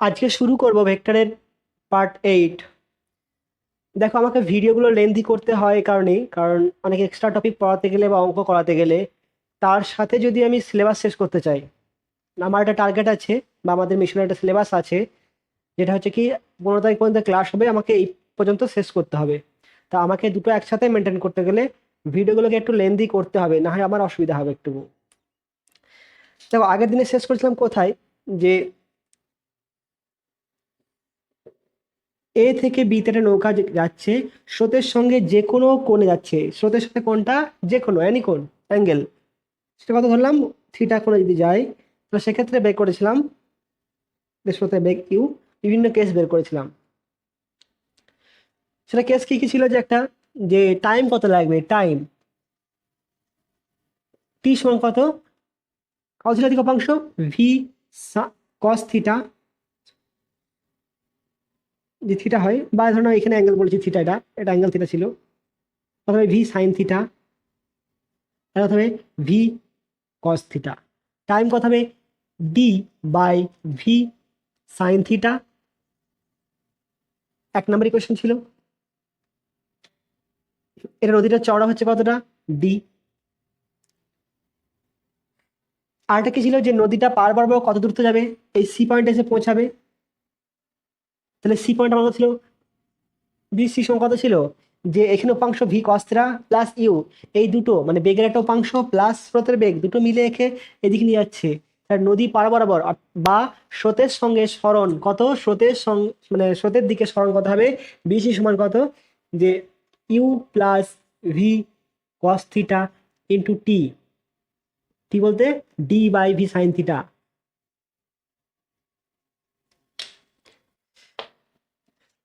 আজকে শুরু করব ভেক্টরের পার্ট 8। দেখো, আমাকে ভিডিওগুলো লেন্দি করতে হয় এই কারণেই, কারণ অনেক এক্সট্রা টপিক পড়াতে গেলে বা অঙ্ক করাতে গেলে তার সাথে যদি আমি সিলেবাস শেষ করতে চাই, আমার একটা টার্গেট আছে বা আমাদের মিশনের একটা সিলেবাস আছে, যেটা হচ্ছে কি 15 তারিখ পর্যন্ত ক্লাস হবে, আমাকে এই পর্যন্ত শেষ করতে হবে। তা আমাকে দুটো একসাথে মেনটেন করতে গেলে ভিডিওগুলোকে একটু লেন্দি করতে হবে, না হয় আমার অসুবিধা হবে একটু। দেখো, আগের দিনে শেষ করেছিলাম কোথায়, যে এ থেকে বিতে একটা নৌকা যাচ্ছে, স্রোতের সঙ্গে যে কোনো কোণে যাচ্ছে। স্রোতের সাথে কোণটা যে কোনো এনি কোণ, অ্যাঙ্গেল, সেটা কথা ধরলাম থিটা কোণে যদি যায়, তো সেক্ষেত্রে বের করেছিলাম যে স্রোতের বেগ ইউ। বিভিন্ন কেস বের করেছিলাম। সেটা কেস কি কি ছিল, যে একটা, যে টাইম কত লাগবে, টাইম টি সমান কত, অধিক অপাংশ ভি কস থিটা, যে থিটা হয়, বা ধরো এখানে অ্যাঙ্গেল বলেছি থিটা, এটা অ্যাঙ্গেল থিটা ছিল। প্রথমে ভি সাইন থিটা, আর প্রথমে ভি কস থিটা। টাইম কত হবে, D by V sine theta. 1 নম্বর ইকুয়েশন ছিল। এটা নদীটা চওড়া হচ্ছে কতটা, ডি। আরেকটা কি ছিল, যে নদীটা পার বরাবর কত দূরত্ব যাবে, এই সি পয়েন্টে এসে পৌঁছাবে। তাহলে সি পয়েন্ট আমার কত ছিল, বি সি সমান কত ছিল, যে এখানে উপাংশ ভি কস্ত্রা প্লাস ইউ, এই দুটো মানে বেগের একটা উপাংশ প্লাস স্রোতের বেগ দুটো মিলে একে এদিকে নিয়ে যাচ্ছে। আর নদী পার বরাবর বা স্রোতের সঙ্গে সরণ কত, স্রোতের সঙ্গে মানে স্রোতের দিকে সরণ কত হবে, বিসি সমান কত, যে u plus v cos theta into t. T বলতে d by V sine theta.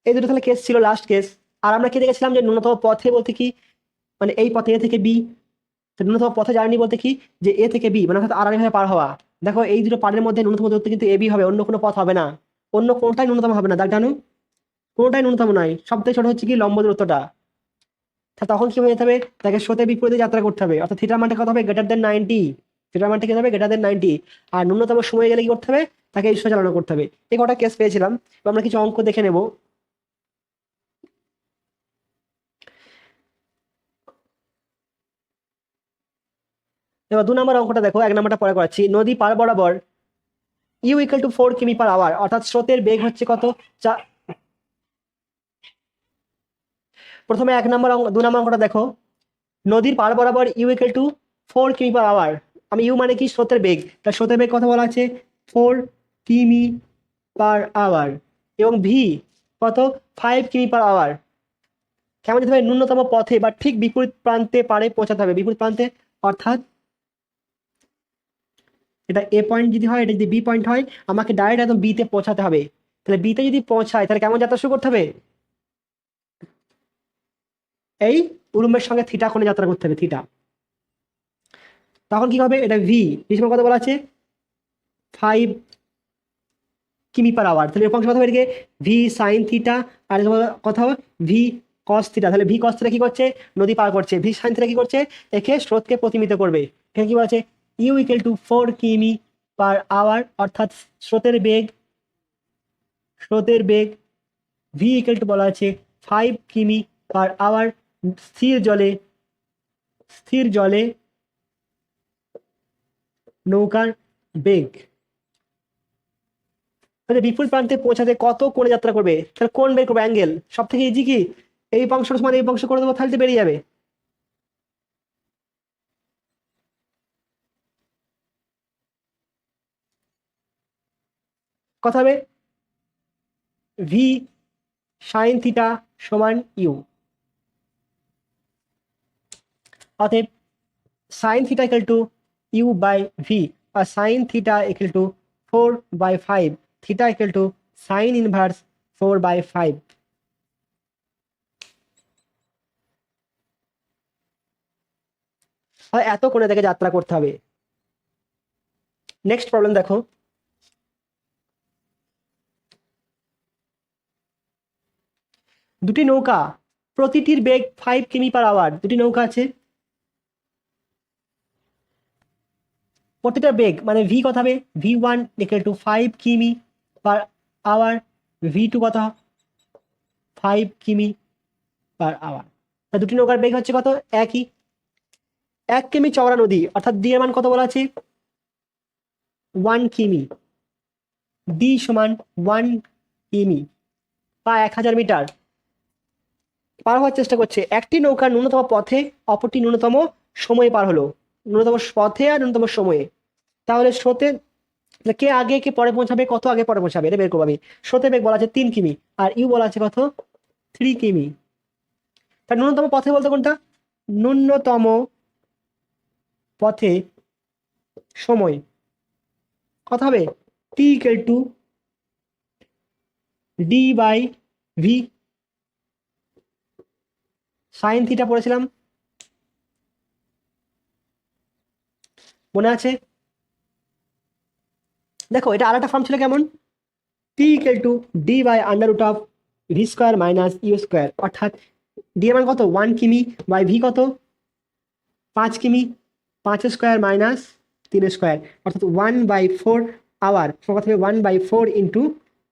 এই দুটো তাহলে কেস ছিল, লাস্ট কেস। আর আমরা কি দেখেছিলাম, যে ন্যূনতম পথে বলতে কি, মানে এই পথে এ থেকে বি, ন্যূনতম পথে জার্নি বলতে কি, যে এ থেকে বি মানে অর্থাৎ আড়াআড়ি ভাবে পার হওয়া। দেখো, এই দুটো পাড়ের মধ্যে ন্যূনতম দূরত্ব কিন্তু এ বি হবে, অন্য কোনো পথ হবে না, অন্য কোনটাই ন্যূনতম হবে না, দাগ জানো, কোনটাই ন্যূনতম নয়। সবথেকে ছোট হচ্ছে কি লম্ব দূরত্বটা। তখন কি হয়ে যেতে হবে, তাকে স্রোতের বিপরীতে যাত্রা করতে হবে, অর্থাৎ থিটার মানটা কত হবে, >90। থিটার মানটা কি হবে, >90। আর ন্যূনতম সময় গেলে কি করতে হবে, তাকে এই চালনা করতে হবে। এই কটা কেস পেয়েছিলাম। এবার আমরা কিছু অঙ্ক দেখে নেব। এবার 2 নম্বর অঙ্কটা দেখো, 1 নম্বরটা পরে করাচ্ছি। নদী পার বরাবর ইউ ইকুয়াল টু 4 কিমি/আওয়ার, অর্থাৎ স্রোতের বেগ হচ্ছে কত, প্রথমে 2 নম্বর অঙ্কটা দেখো। নদীর পার বরাবর ইউ ইকুয়াল টু 4 কিমি/আওয়ার। আমি ইউ মানে কি, স্রোতের বেগ, তার স্রোতের বেগ কথা বলা আছে 4 কিমি/আওয়ার, এবং ভি কত, 5 কিমি/আওয়ার। কেমন যেতে হবে, ন্যূনতম পথে বা ঠিক বিপরীত প্রান্তে পারে পৌঁছাতে হবে, বিপরীত প্রান্তে, অর্থাৎ এটা এ পয়েন্ট যদি হয়, এটা যদি বি পয়েন্ট হয়, আমাকে ডাইরেক্ট একদম বিতে পৌঁছাতে হবে। তাহলে বিতে যদি পৌঁছায়, তাহলে কেমন যাত্রা শুরু করতে হবে, এই উলম্বের সঙ্গে থিটা কোণে যাত্রা করতে হবে, থিটা। তখন কি হবে, এটা ভি সমান কত বলা আছে, 5 কিমি/আওয়ার। তাহলে এর অংশ কত হবে, এদিকে ভি সাইন থিটা, আর কত হবে ভি কস থিটা। তাহলে ভি কস থিটা কি করছে, নদী পার করছে, ভি সাইন থিটা কি করছে, একে স্রোতকে প্রতিমিত করবে। এখানে কি বলা আছে, ইউ ইকুয়াল টু 4 কিমি/আওয়ার, অর্থাৎ স্রোতের বেগ ভি ইকুয়াল টু বলা আছে 5 কিমি/আওয়ার। স্থির জলে নৌকার বেগ। তাহলে বিপরীত প্রান্তে পৌঁছাতে কত কোণে যাত্রা করবে, তাহলে কোণ বের করবে, অ্যাঙ্গেল। সব থেকে ইজি কি, এই অংশ সমান এই অংশ করে দেবো, তাহলে তো বেরিয়ে যাবে। কথা হবে ভি সাইন থিটা সমান ইউ। অতএব sine theta equal to U by V, আর sine theta equal to 4/5, theta equal to sine inverse 4/5। এত কোণে থেকে যাত্রা করতে হবে। নেক্সট প্রবলেম দেখো। দুটি নৌকা, প্রতিটির বেগ 5 কিমি/আওয়ার। দুটি নৌকা আছে, প্রতিটা বেগ মানে ভি কত হবে, V1 ইকুয়াল টু 5 কিমি আওয়ার, v2 কত 5 কিমি পার আওয়ার। তা দুটি নৌকার বেগ হচ্ছে কত একই। 1 কিমি চওড়া নদী অর্থাৎ d এর মান কত বলা আছে 1 কিমি, d সমান 1 কিমি বা 1000 মিটার পার হওয়ার চেষ্টা করছে। একটি নৌকা ন্যূনতম পথে, অপরটি ন্যূনতম সময়ে পার হলো, ন্যূনতম পথে আর ন্যূনতম সময়ে। তাহলে স্রোতে কে আগে কে পরে পৌঁছাবে, কত আগে পরে পৌঁছাবে এটা বের করবো আমি। স্রোতে বেগ বলা আছে 3 কিমি আর ইউ বলা আছে কত 3 কিমি। তার ন্যূনতম পথে বলতে কোনটা, ন্যূনতম পথে সময় কত হবে t equal to d by V sine theta পড়েছিলাম মনে আছে। দেখো এটা আরেকটা ফর্ম ছিল কেমন, t equal to d by under root of V square minus you square, অর্থাৎ d এর মান কত 1 কিমি বাই ভি কত 5 কিমি, 5 স্কোয়ার মাইনাস 3 স্কোয়ার, অর্থাৎ 1/4 আওয়ার কত হবে 1/4 ইন্টু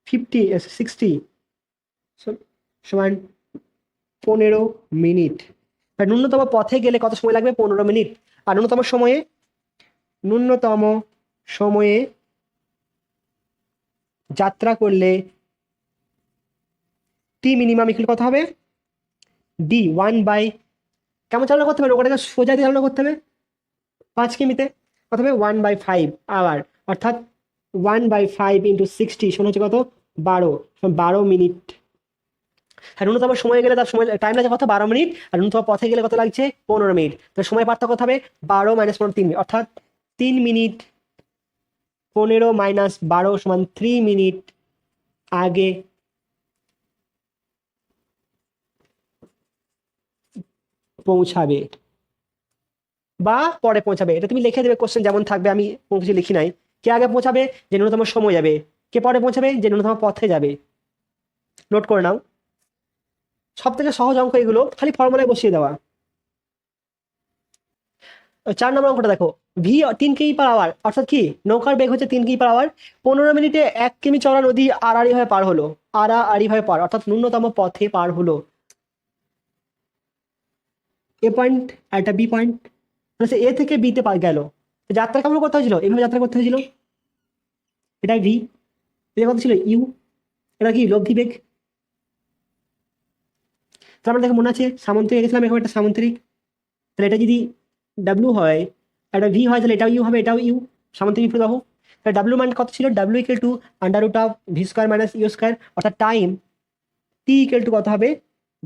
60 সমান 15 মিনিট। আর ন্যূনতম পথে গেলে কত সময় লাগবে 15 মিনিট। আর ন্যূনতম সময়ে যাত্রা করলে টি মিনিমাম ইকুয়াল কত হবে ডি 1 বাই, কেমন চালনা করতে হবে ওটাকে সোজা দিয়ে চালনা করতে হবে 5 কিমিতে, কত হবে 1/5 আওয়ার, অর্থাৎ 1/5 ইন্টু 60 সমান হচ্ছে কত 12 মিনিট। আর ন্যূনতম সময় গেলে তার সময় টাইম লাগছে কত 12 মিনিট, আর ন্যূনতম পথে গেলে কত লাগছে 15 মিনিট। তো সময় পার্থক্য কত হবে 12 মাইনাস 15 3 মিনিট, অর্থাৎ 3 মিনিট 15 মাইনাস 12 সমান 3 মিনিট আগে পৌঁছাবে বা পরে পৌঁছাবে। এটা তুমি লিখে দেবে কোশ্চেন যেমন থাকবে, আমি কোনো কিছু লিখি নাই। কে আগে পৌঁছাবে যে ন্যূনতম সময় যাবে, কে পরে পৌঁছাবে যে ন্যূনতম পথে যাবে। নোট করে নাও, সব থেকে সহজ অঙ্ক এগুলো, খালি ফর্মুলায় বসিয়ে দেওয়া। 4 নম্বর অঙ্কটা দেখো, ভি 3 কিমি পার আওয়ার, অর্থাৎ কি নৌকার বেগ হচ্ছে 3 কিমি পার আওয়ার, 15 মিনিটে 1 কিমি চওড়া নদী আড়াআড়ি ভাবে পার হলো, আড়াআড়ি ভাবে পার, অর্থাৎ ন্যূনতম পথে পার হলো। এ পয়েন্ট আর একটা বি পয়েন্ট, এ থেকে বিতে গেল। যাত্রা কেমন করতে হয়েছিল, এভাবে যাত্রা করতে হয়েছিল। এটা ভি, এটা কত ছিল ইউ, এটা কি লব্ধি বেগ। তারপরে দেখো মনে আছে সামন্তরিক গেছিলাম, এরকম একটা সামন্তরিক, তাহলে এটা যদি ডাব্লিউ হয় একটা ভি হয় তাহলে এটাও ইউ হবে, এটাও ইউ, সামন্তরিক প্রবাহ। তাহলে ডাব্লিউ মান কত ছিল, W equal to under root of V square minus you square, অর্থাৎ টাইম টি ইকুয়াল টু কত হবে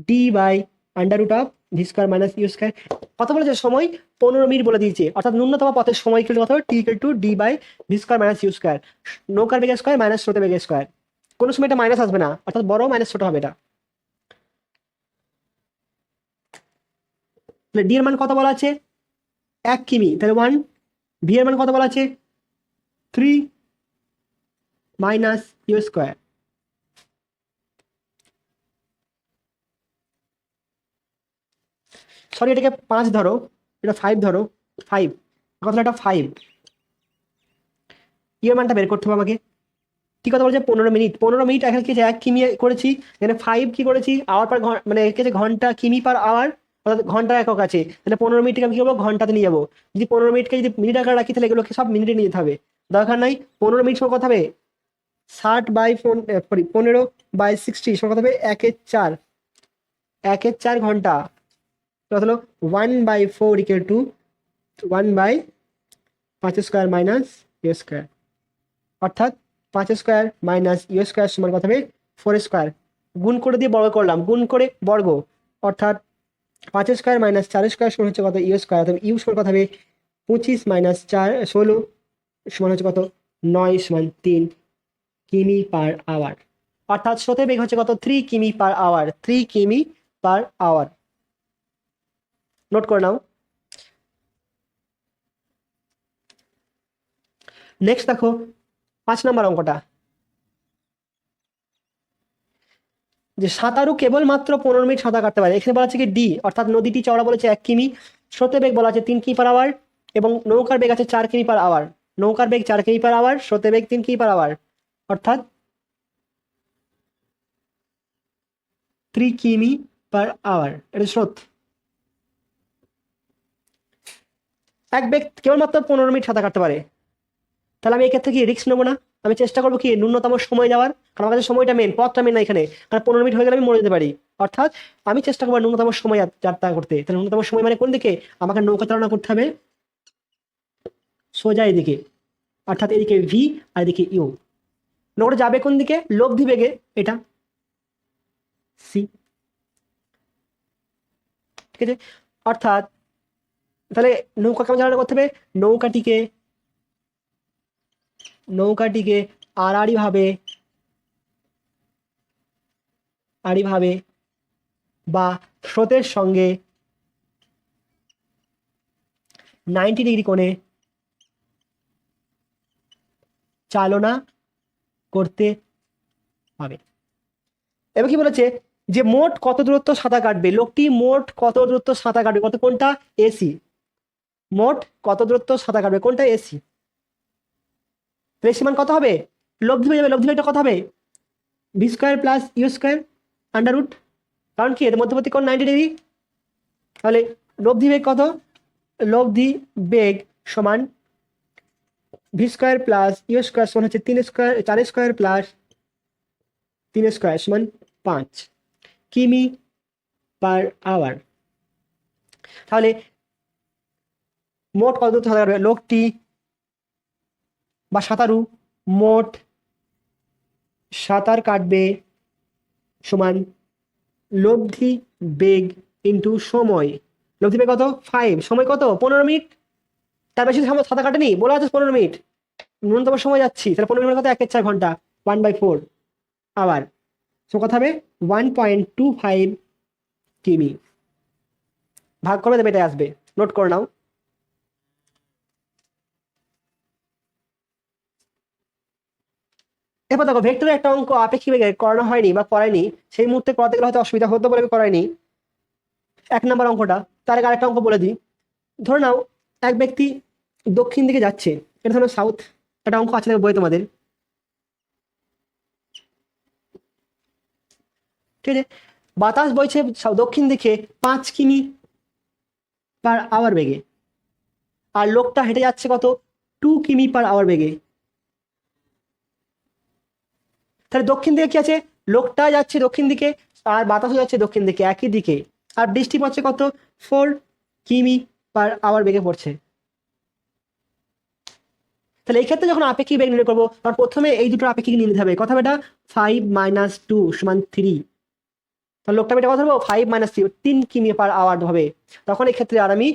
D by under root of V square minus you square. কত বলেছে সময় 15 মিনিট বলে দিয়েছে, অর্থাৎ ন্যূনতম পথের সময় ইকুয়াল কত হবে t equal to d by v square minus you square, নৌকার বেগের স্কোয়ার মাইনাস স্রোতের বেগের স্কোয়ার। কোনো সময় এটা মাইনাস আসবে না, অর্থাৎ বড় মাইনাস ছোট হবে এটা। তাহলে ডি এর মান কত বলা আছে 1 কিমি, তাহলে 1, ভি এর মান কত বলা আছে 3 মাইনাস ইউ স্কোয়ার। সরি এটাকে 5 ধরো, এটা 5 ধরো, 5 কথাটা এটা 5, ইয়ের মানটা বের করতে হবে আমাকে। কি কথা বলছে 15 মিনিট, 15 মিনিট এখানে কি 1 কিমি করেছি, এখানে 5 কি করেছি আওয়ার পার মানে এর কাছে ঘন্টা কিমি পার আওয়ার, অর্থাৎ ঘন্টা একক আছে। তাহলে 15 মিনিটকে আমি কি করবো ঘন্টাতে নিয়ে যাবো। যদি 15 মিনিটকে যদি মিনিট আকারে রাখি তাহলে এগুলোকে সব মিনিটে নিয়ে যেতে হবে, দরকার নাই। 15 মিনিট সময় কথা হবে 60/15/60 সময় কথা হবে 1/4, 1/4 ঘন্টা। কত হলো 1/4 equal to 1/5 square minus you square, অর্থাৎ 5 স্কোয়ার মাইনাস ইউ স্কোয়ার সমান কত হবে 4 স্কোয়ার। গুণ করে দিয়ে বর্গ করলাম, গুণ করে বর্গ, অর্থাৎ 5 স্কোয়ার মাইনাস 4 স্কোয়ার সমান হচ্ছে কত ইউ স্কোয়ার, অর্থাৎ ইউ সমান কত হবে 25 মাইনাস 16 সমান হচ্ছে কত 9 সমান 3 কিমি পার আওয়ার, অর্থাৎ স্রোতের বেগ হচ্ছে কত 3 কিমি পার আওয়ার, 3 কিমি পার আওয়ার। নোট করে নাও। নেক্সট দেখো 5 নম্বর অঙ্কটা, যে সাঁতারু কেবলমাত্র 15 মিনিট সাঁতার কাটতে পারে। এখানে বলা আছে কি ডি, অর্থাৎ নদীটি চওড়া বলেছে 1 কিমি, স্রোতের বেগ বলা আছে 3 কিমি পার আওয়ার, এবং নৌকার বেগ আছে 4 কিমি পার আওয়ার। নৌকার বেগ 4 কিমি পার আওয়ার, স্রোতের বেগ 3 কিমি পার আওয়ার, অর্থাৎ 3 কিমি/আওয়ার, এটা স্রোত। এক ব্যক্তি কেবলমাত্র 15 মিনিট সাঁতার কাটতে পারে, তাহলে আমি এক্ষেত্রে কি রিস্ক নেবো না? আমি চেষ্টা করবো কি ন্যূনতম সময় যাওয়ার, কারণ আমার কাছে সময়টা মেন, পথটা মেন না এখানে, কারণ 15 মিনিট হয়ে গেলে আমি মরে যেতে পারি। অর্থাৎ আমি চেষ্টা করবো ন্যূনতম সময় যাত্রা করতে। তাহলে ন্যূনতম সময় মানে কোন দিকে? আমাকে নৌকা চালনা করতে হবে সোজা এদিকে, অর্থাৎ এদিকে ভি আর এদিকে ইউ। নৌকাটা যাবে কোন দিকে? লব্ধি বেগে, এটা সি। ঠিক আছে, অর্থাৎ তাহলে নৌকা কেমন চালনা করতে হবে? নৌকাটিকে আড়াআড়িভাবে বা স্রোতের সঙ্গে 90 ডিগ্রি কোণে চালনা করতে হবে। এবার কি বলেছে যে মোট কত দূরত্ব সাঁতার কাটবে? লোকটি মোট কত দূরত্ব সাঁতার কাটবে? কত? কোনটা? এসি। মোট কত দূরত্ব সাঁতার কাটবে? কোনটা? এসি। এসি মান কত হবে? লব্ধি হয়ে যাবে। লব্ধি এটা কত হবে? v² + u²√। কারণ কি এর মধ্যবর্তী কোণ 90 ডিগ্রি। তাহলে লব্ধি বেগ কত? লব্ধি বেগ সমান v² + u² সমান হচ্ছে 4² + 3² সমান 5 কিমি/আওয়ার। তাহলে মোট কত দূর সাঁতার কাটবে? লোকটি বা সাঁতারু মোট সাঁতার কাটবে সমান লব্ধি বেগ ইন্টু সময়। লব্ধি বেগ কত? 5। সময় কত? 15 মিনিট। তার বেশি সাঁতার কাটেনি, বলা আছে 15 মিনিট, ন্যূনতম সময় যাচ্ছি। তাহলে 15 মিনিট কত? 1/4 ঘন্টা, 1/4 আওয়ার। সো কথা হবে 1.25 কিমি। ভাগ করবে দেবে, এটাই আসবে, নোট করে নাও। এবার দেখো ভেক্টরের একটা অঙ্ক আপেক্ষিক বেগে করানো হয়নি বা করায়নি, সেই মুহূর্তে করাতে গেলে হয়তো অসুবিধা হতো বলে আমি করাইনি। 1 নম্বর অঙ্কটা, তার আগে আরেকটা অঙ্ক বলে দিই। ধরে নাও এক ব্যক্তি দক্ষিণ দিকে যাচ্ছে, এটা ধরো সাউথ, একটা অঙ্ক আছে বই তোমাদের, ঠিক আছে। বাতাস বইছে দক্ষিণ দিকে 5 কিমি/আওয়ার বেগে, আর লোকটা হেঁটে যাচ্ছে কত? 2 কিমি/আওয়ার বেগে। তাহলে দক্ষিণ দিকে কি আছে? লোকটা যাচ্ছে দক্ষিণ দিকে আর বাতাসও যাচ্ছে দক্ষিণ দিকে, একই দিকে, আর বৃষ্টি পড়ছে কত? 4 কিমি/আওয়ার বেগে পড়ছে। তাহলে এই ক্ষেত্রে যখন আপেক্ষিক বেগ নির্ণয় করবো, তখন প্রথমে এই দুটো আপেক্ষিক নিয়ে নিতে হবে। কথা বেটা 5 - 2 = 3। তাহলে লোকটা বেটা কথা বলবো 5 - 3 3 কিমি/আওয়ার হবে। তখন এই ক্ষেত্রে আর আমি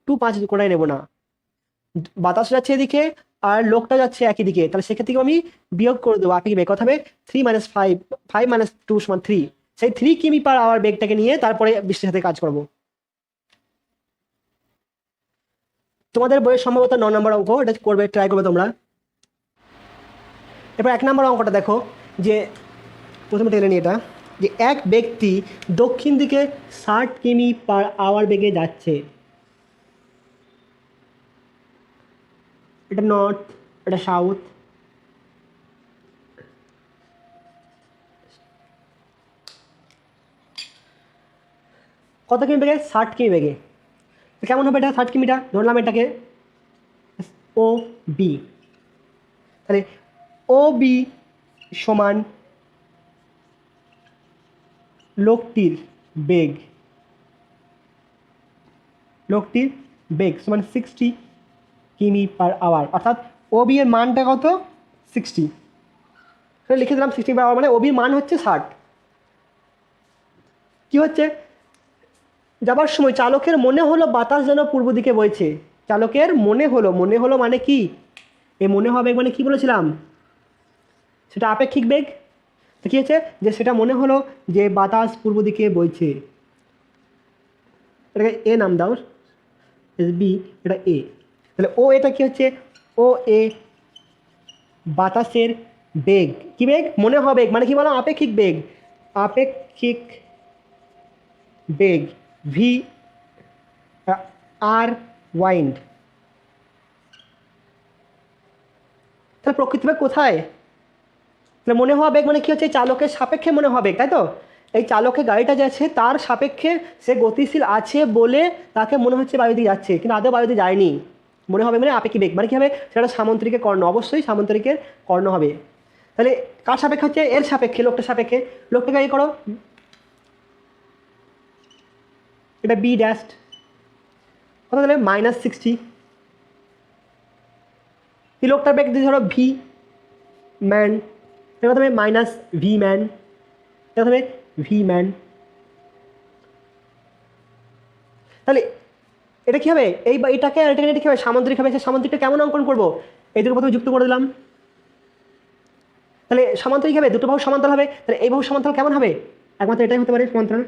2 5 কোনায় নেবো না, বাতাস যাচ্ছে এদিকে আর লোকটা যাচ্ছে একই দিকে, তাহলে সেক্ষেত্রে আমি বিয়োগ করে দেবো। আপেক্ষিক বেগ কথা হবে 3 - 5 5 - 2 = 3। সেই 3 কিমি/আওয়ার বেগটাকে নিয়ে তারপরে বৃষ্টির সাথে কাজ করব। তোমাদের বইয়ের সম্ভবত 9 নম্বর অঙ্ক, এটা করবে, ট্রাই করবে তোমরা। এবার 1 নম্বর অঙ্কটা দেখো, যে প্রথমে টেনে নিয়ে এটা, যে এক ব্যক্তি দক্ষিণ দিকে 60 কিমি/আওয়ার বেগে যাচ্ছে। এটা নর্থ, এটা সাউথ। কত কিমি বেগে? 60 কিমি বেগে। কেমন হবে এটা? 60 কিমিটা ধরলাম এটাকে ও বি। তাহলে ও বি সমান লোকটির বেগ সমান 60 কিমি/আওয়ার। অর্থাৎ ও বি এর মানটা কত? 60। লিখে দিলাম 60/আওয়ার, মানে ও বির মান হচ্ছে 60। কি হচ্ছে? যাবার সময় চালকের মনে হলো বাতাস যেন পূর্ব দিকে বইছে। চালকের মনে হলো মানে কি? এই মনে হবে মানে কি বলেছিলাম? সেটা আপেক্ষিক বেগ। তো কি হচ্ছে যে সেটা মনে হলো যে বাতাস পূর্ব দিকে বইছে, এটাকে এ নাম দাও, এস বি, এটা এ। তাহলে ও এটা কি হচ্ছে? ও এ বাতাসের বেগ। কি বেগ? মনে হবে বেগ মানে কি বলো? আপেক্ষিক বেগ। আপেক্ষিক বেগ ভি আর ওয়াইন্ড। তাহলে প্রকৃত বেগ কোথায়? তাহলে মনে হওয়া বেগ মানে কি হচ্ছে? চালকের সাপেক্ষে মনে হওয়া বেগ, তাই তো? এই চালকের গাড়িটা যাচ্ছে তার সাপেক্ষে সে গতিশীল আছে বলে তাকে মনে হচ্ছে বায়ু দিয়ে যাচ্ছে, কিন্তু আদৌ বায়ু দিয়ে যায়নি, মনে হবে মানে আপেক্ষিক বেগ, মানে কী হবে সেটা সামন্তরিকের কর্ণ, অবশ্যই সামন্তরিকের কর্ণ হবে। তাহলে কার সাপেক্ষে হচ্ছে? এর সাপেক্ষে, লোকটার সাপেক্ষে। লোকটাকে এই করো, এটা বি ড্যাশ কত তাহলে -60। এই লোকটার বেগ যদি ধরো ভি ম্যান, এটা হবে -ভি ম্যান, এটা হবে ভি ম্যান। তাহলে এটা কী হবে? এইটাকে আর এটাকে কী হবে? সামুদ্রিক হবে। সে সামুদ্রিকটা কেমন অঙ্কন করবো? এই দুটো প্রথমে যুক্ত করে দিলাম। তাহলে সমান্তরিক হবে, দুটো বাহু সমান্তরাল হবে। তাহলে এই বাহু সমান্তরাল কেমন হবে? একমাত্র এটাই হতে পারে সমান্তরাল।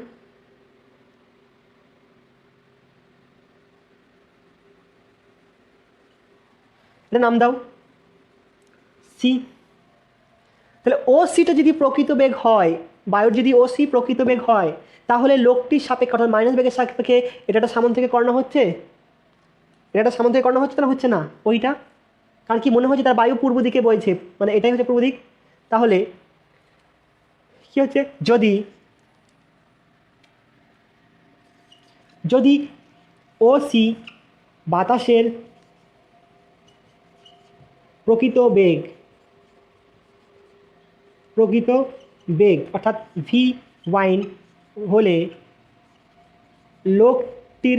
এটা নাম দাও সি। তাহলে ও সিটা যদি প্রকৃত বেগ হয়, বায়ুর যদি ও সি প্রকৃত বেগ হয়, তাহলে লোকটির সাপেক্ষে অর্থাৎ মাইনাস বেগের সাপেক্ষে এটা একটা সামন্তরিকের কর্ণ হচ্ছে, এটা একটা সামন্তরিক কর্ণ হচ্ছে, তাহলে হচ্ছে না ওইটা। কারণ কি মনে হচ্ছে তার বায়ু পূর্ব দিকে বইছে, মানে এটাই হচ্ছে পূর্ব দিক। তাহলে কি হচ্ছে? যদি ও সি বাতাসের প্রকৃত বেগ অর্থাৎ ভি ওয়াইন হলে লোকটির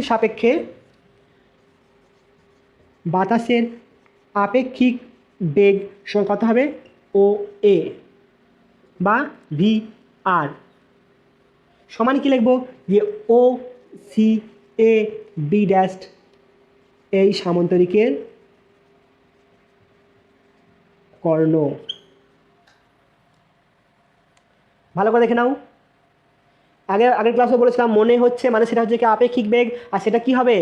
সাপেক্ষে বাতাসের আপেক্ষিক বেগ সমান কত হবে? ও এ বা ভি আর সমান কি লিখব? যে ও সি এ বি ড্যাশ এই সামন্তরিকের কর্ণ। ভালো করে দেখে নাও। আগের ক্লাসে বলেছিলাম মনে হচ্ছে, মানে সেটা হচ্ছে কি আপেক্ষিক বেগ, আর সেটা কি হবে?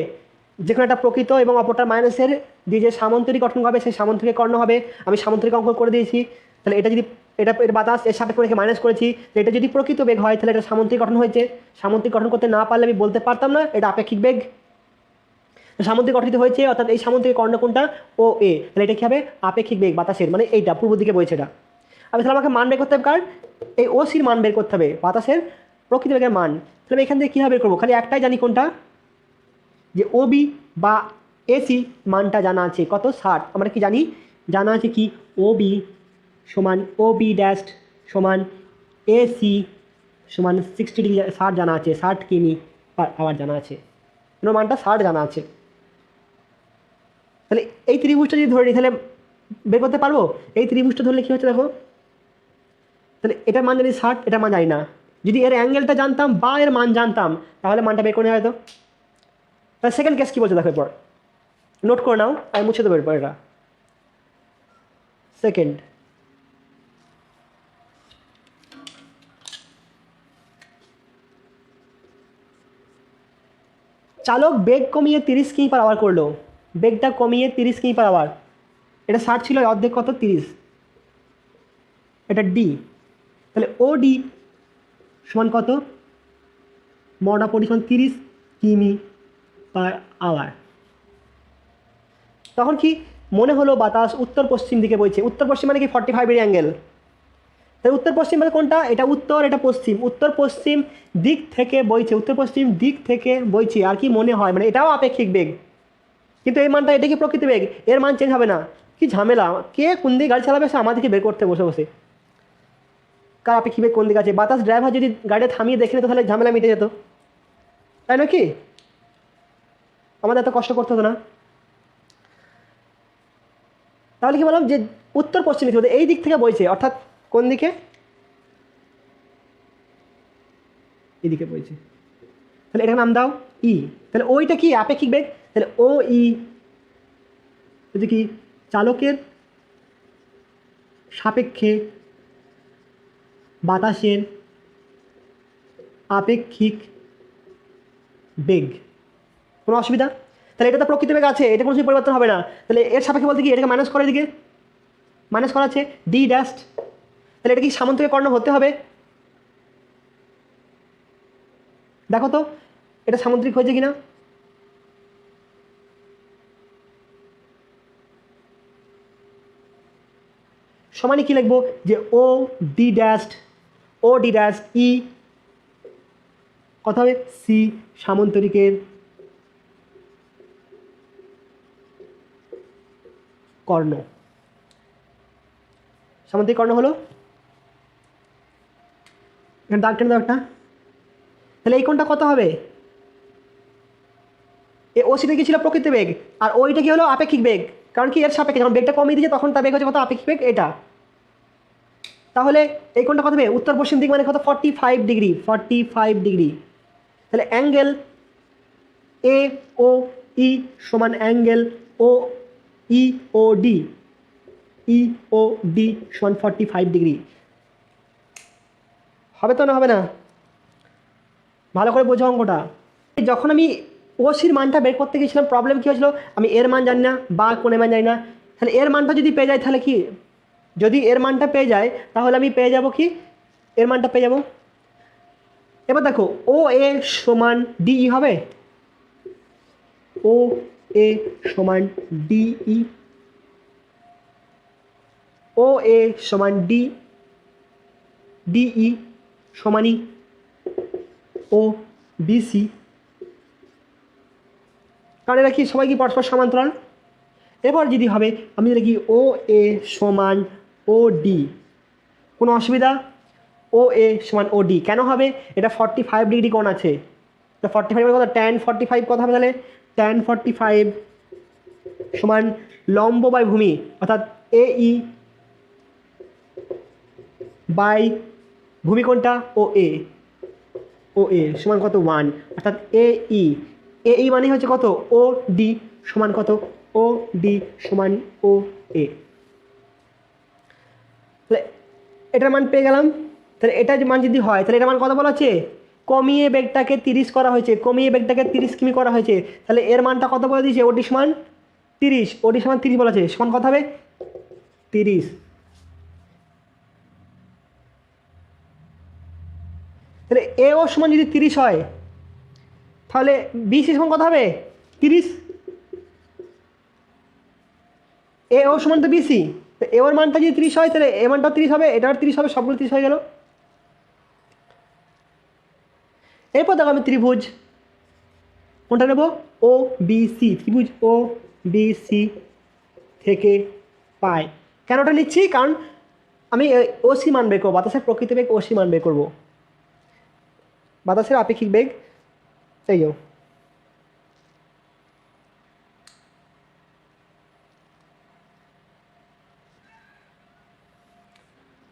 যে কোনো একটা প্রকৃত এবং অপরটার মাইনাসের দিয়ে যে সামন্তরিক গঠন হবে সেই সামন্তরিকের কর্ণ হবে। আমি সামন্তরিক অঙ্কন করে দিয়েছি। তাহলে এটা যদি এর বাতাস এর সাপেক্ষে রেখে মাইনাস করেছি, এটা যদি প্রকৃত বেগ হয় তাহলে এটা সামন্তরিক গঠন হয়েছে। সামন্তরিক গঠন করতে না পারলে আমি বলতে পারতাম না এটা আপেক্ষিক বেগ। সামুদ্রিক গঠিত হয়েছে, অর্থাৎ এই সামুদ্রিক কর্ণ কোনটা? ও এ। তাহলে এটা কী হবে? আপেক্ষিক বেগ বাতাসের, মানে এইটা পূর্ব দিকে বইছে এটা। আমি তাহলে আমাকে মান বের করতে হবে কার? এই ও সির মান বের করতে হবে, বাতাসের প্রকৃত বেগের মান। তাহলে এখান থেকে কীভাবে বের করবো? খালি একটাই জানি, কোনটা? যে ও বি বা এসি মানটা জানা আছে কত? 60। আমরা কি জানি? জানা আছে কি ও বি সমান ও বি ড্যাশ সমান এসি সমান 60 ডিগ্রি, 60 জানা আছে, 60 কিমি পার আওয়ার জানা আছে, মানটা 60 জানা আছে। তাহলে এই ত্রিভুজটা যদি ধরে নিই তাহলে বের করতে পারবো। এই ত্রিভুজটা ধরলে কী হচ্ছে দেখো, তাহলে এটার মান জানি 60, এটার মান জানি না। যদি এর অ্যাঙ্গেলটা জানতাম বা এর মান জানতাম তাহলে মানটা বের করে নেওয়া হয়তো। তাহলে সেকেন্ড কেস কী বলছে দেখো, এরপর নোট করে নাও, আমি মুছে দেবো এরপর এটা। সেকেন্ড, চালক বেগ কমিয়ে 30 কিমি পার আওয়ার করলো, বেগটা কমিয়ে 30 কিমি পার আওয়ার, এটা 60 ছিল, অর্ধেক কত? 30, এটা ডি। তাহলে ও ডি সমান কত? মোটামুটি সমান 30 কিমি পার আওয়ার। তখন কি মনে হলো বাতাস উত্তর পশ্চিম দিকে বইছে। উত্তর পশ্চিম মানে কি 45 ডিগ্রি অ্যাঙ্গেল। তাই উত্তর পশ্চিম মানে কোনটা? এটা উত্তর, এটা পশ্চিম। উত্তর পশ্চিম দিক থেকে বইছে, উত্তর পশ্চিম দিক থেকে বইছে। আর কি মনে হয়, মানে এটাও আপেক্ষিক বেগ, কিন্তু এই মানটা এটা কি প্রকৃত বেগ, এর মান চেঞ্জ হবে না। কি ঝামেলা, কে কোন দিকে গাড়ি চালাবে সে আমাদেরকে বের করতে বসে বসে কার আপেক্ষিক বেগ কোন দিকে আছে। বাতাস ড্রাইভার যদি গাড়িটা থামিয়ে দেখে নিত তাহলে ঝামেলা মিটে যেত, তাই না? কি আমাদের এত কষ্ট করতে হতো না। তাহলে কি বললাম যে উত্তর পশ্চিম দিকে এই দিক থেকে বইছে, অর্থাৎ কোন দিকে? এদিকে বইছে। তাহলে এটার নাম দাও ই। তাহলে ওইটা কি আপেক্ষিক বেগ। তাহলে ও ই হচ্ছে কি চালকের সাপেক্ষে বাতাসের আপেক্ষিক বেগ। কোনো অসুবিধা? তাহলে এটা তো প্রকৃত বেগ আছে, এটা কোনো কিছু পরিবর্তন হবে না। তাহলে এর সাপেক্ষে বলতে কি এটাকে মাইনাস করার দিকে মাইনাস করা আছে ডি ড্যাশ। তাহলে এটা কি সামন্তরিক কর্ণ হতে হবে? দেখো তো এটা সামুদ্রিক হয়েছে কিনা। সমানই কি লিখবো যে ও ডি ড্যাশ ই কথা হবে সি সামন্তরিকের কর্ণ। সামন্তরিক কর্ণ হলো এখানে দাগ টেনে দাও একটা। তাহলে এই কোণটা কত হবে? এ ওসিটা কি ছিল প্রকৃত বেগ, আর ওইটা কি হলো আপেক্ষিক বেগ। কারণ কি এর সাপেক্ষে যখন বেগটা কমিয়ে দিয়েছে তখন তার বেগ হচ্ছে কত? আপেক্ষিক বেগ এটা। তাহলে এই কোণটা কত হবে? উত্তর পশ্চিম দিক মানে কত? 45 ডিগ্রি। 45 ডিগ্রি। তাহলে অ্যাঙ্গেল এ ও ই সমান অ্যাঙ্গেল ও ই ও ডি সমান 45 ডিগ্রি। হবে তো না হবে না? ভালো করে বোঝো অঙ্কটা। যখন আমি ওসির মানটা বের করতে গিয়েছিলাম প্রবলেম কী হয়েছিল? আমি এর মান জানি না বা কোণের মান জানি না। তাহলে এর মানটা যদি পেয়ে যাই তাহলে কি, যদি এর মানটা পেয়ে যায় তাহলে আমি পেয়ে যাব কি, এর মানটা পেয়ে যাব। এবার দেখো ও এ সমান ডিই হবে, ও এ সমান ডিই, ও এ সমান ডিই সমানই ও বিসি। কারণ এরা কি সবাই কি পরস্পর সমান্তরাল। এবার যদি হবে আমি লিখি ও এ সমান ও ডি, কোনো অসুবিধা? ও এ সমান ও ডি কেন হবে? এটা 45 ডিগ্রি কোণ আছে। তো 45 কথা tan 45 কথা হবে, তাহলে tan 45 সমান লম্ব বাই ভূমি অর্থাৎ এ ই বাই ভূমি কোণটা ও এ সমান কত? 1 অর্থাৎ এ ই মানে হচ্ছে কত? ও ডি সমান কত? ও ডি সমান ও এ। তাহলে এটার মান পেয়ে গেলাম। তাহলে এটা মান যদি হয় তাহলে এটার মান কত বলা আছে? কমিয়ে বেগটাকে 30 করা হয়েছে, কমিয়ে বেগটাকে 30 কিমি করা হয়েছে। তাহলে এর মানটা কত বলে দিয়েছে? ওডি সমান 30, ওডি সমান 30 বলা আছে, সমান কত হবে? 30। তাহলে এ ও সমান যদি 30 হয় তাহলে বিসি সমান কত হবে? 30। এ ও সমান তো বিসি, তো এ ওর মানটা যদি 30 হয় তাহলে এ মানটাও 30 হবে, এটার 30 হবে, সবগুলো 30 হয়ে গেল। এরপর দেখো আমি ত্রিভুজ কোনটা নেব? ও বিসি, ত্রিভুজ ও বিসি থেকে পাই। কেন ওটা নিচ্ছি? কারণ আমি ওসি মান বের করবো, বাতাসের প্রকৃত বেগ ওসি মান বের করবো, বাতাসের আপেক্ষিক বেগ। এই যাও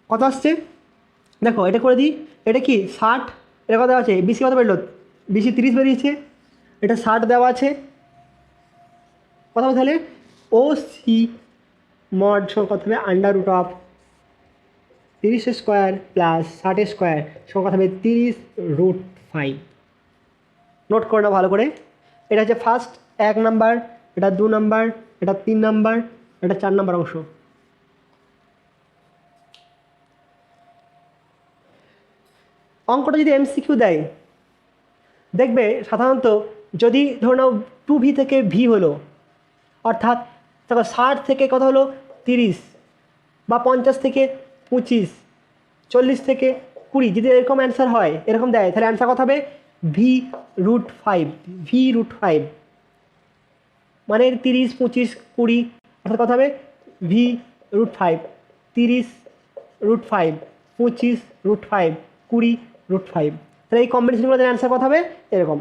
কত আসছে দেখো, এটা করে দিই। এটা কি 60, এটা কত আছে? বিসি কত বেরোলো? বিসি 30 বেরিয়েছে, এটা 60 দেওয়া আছে। কথা বলতে তাহলে ও সি মড সমান কত হবে? √30² প্লাস 60² সমান কত হবে? 30√5। নোট করে না ভালো করে। এটা হচ্ছে ফার্স্ট 1 নাম্বার, এটা 2 নাম্বার, এটা 3 নাম্বার, এটা 4 নাম্বার অংশ। অঙ্কটা যদি এমসিকিউ দেয় দেখবে সাধারণত যদি ধরে নাও 2V থেকে ভি হলো, অর্থাৎ দেখো 60 থেকে কত হলো? 30, বা 50 থেকে 25, 40 থেকে 20, যদি এরকম অ্যান্সার হয়, এরকম দেয়, তাহলে অ্যান্সার কত হবে? v√5 মানে 30, 25, 20 অর্থাৎ কত হবে? v√5, 30√5, 25√5, 20√5। তাহলে এই কম্বিনেশনগুলোতে অ্যান্সার কত হবে? এরকম।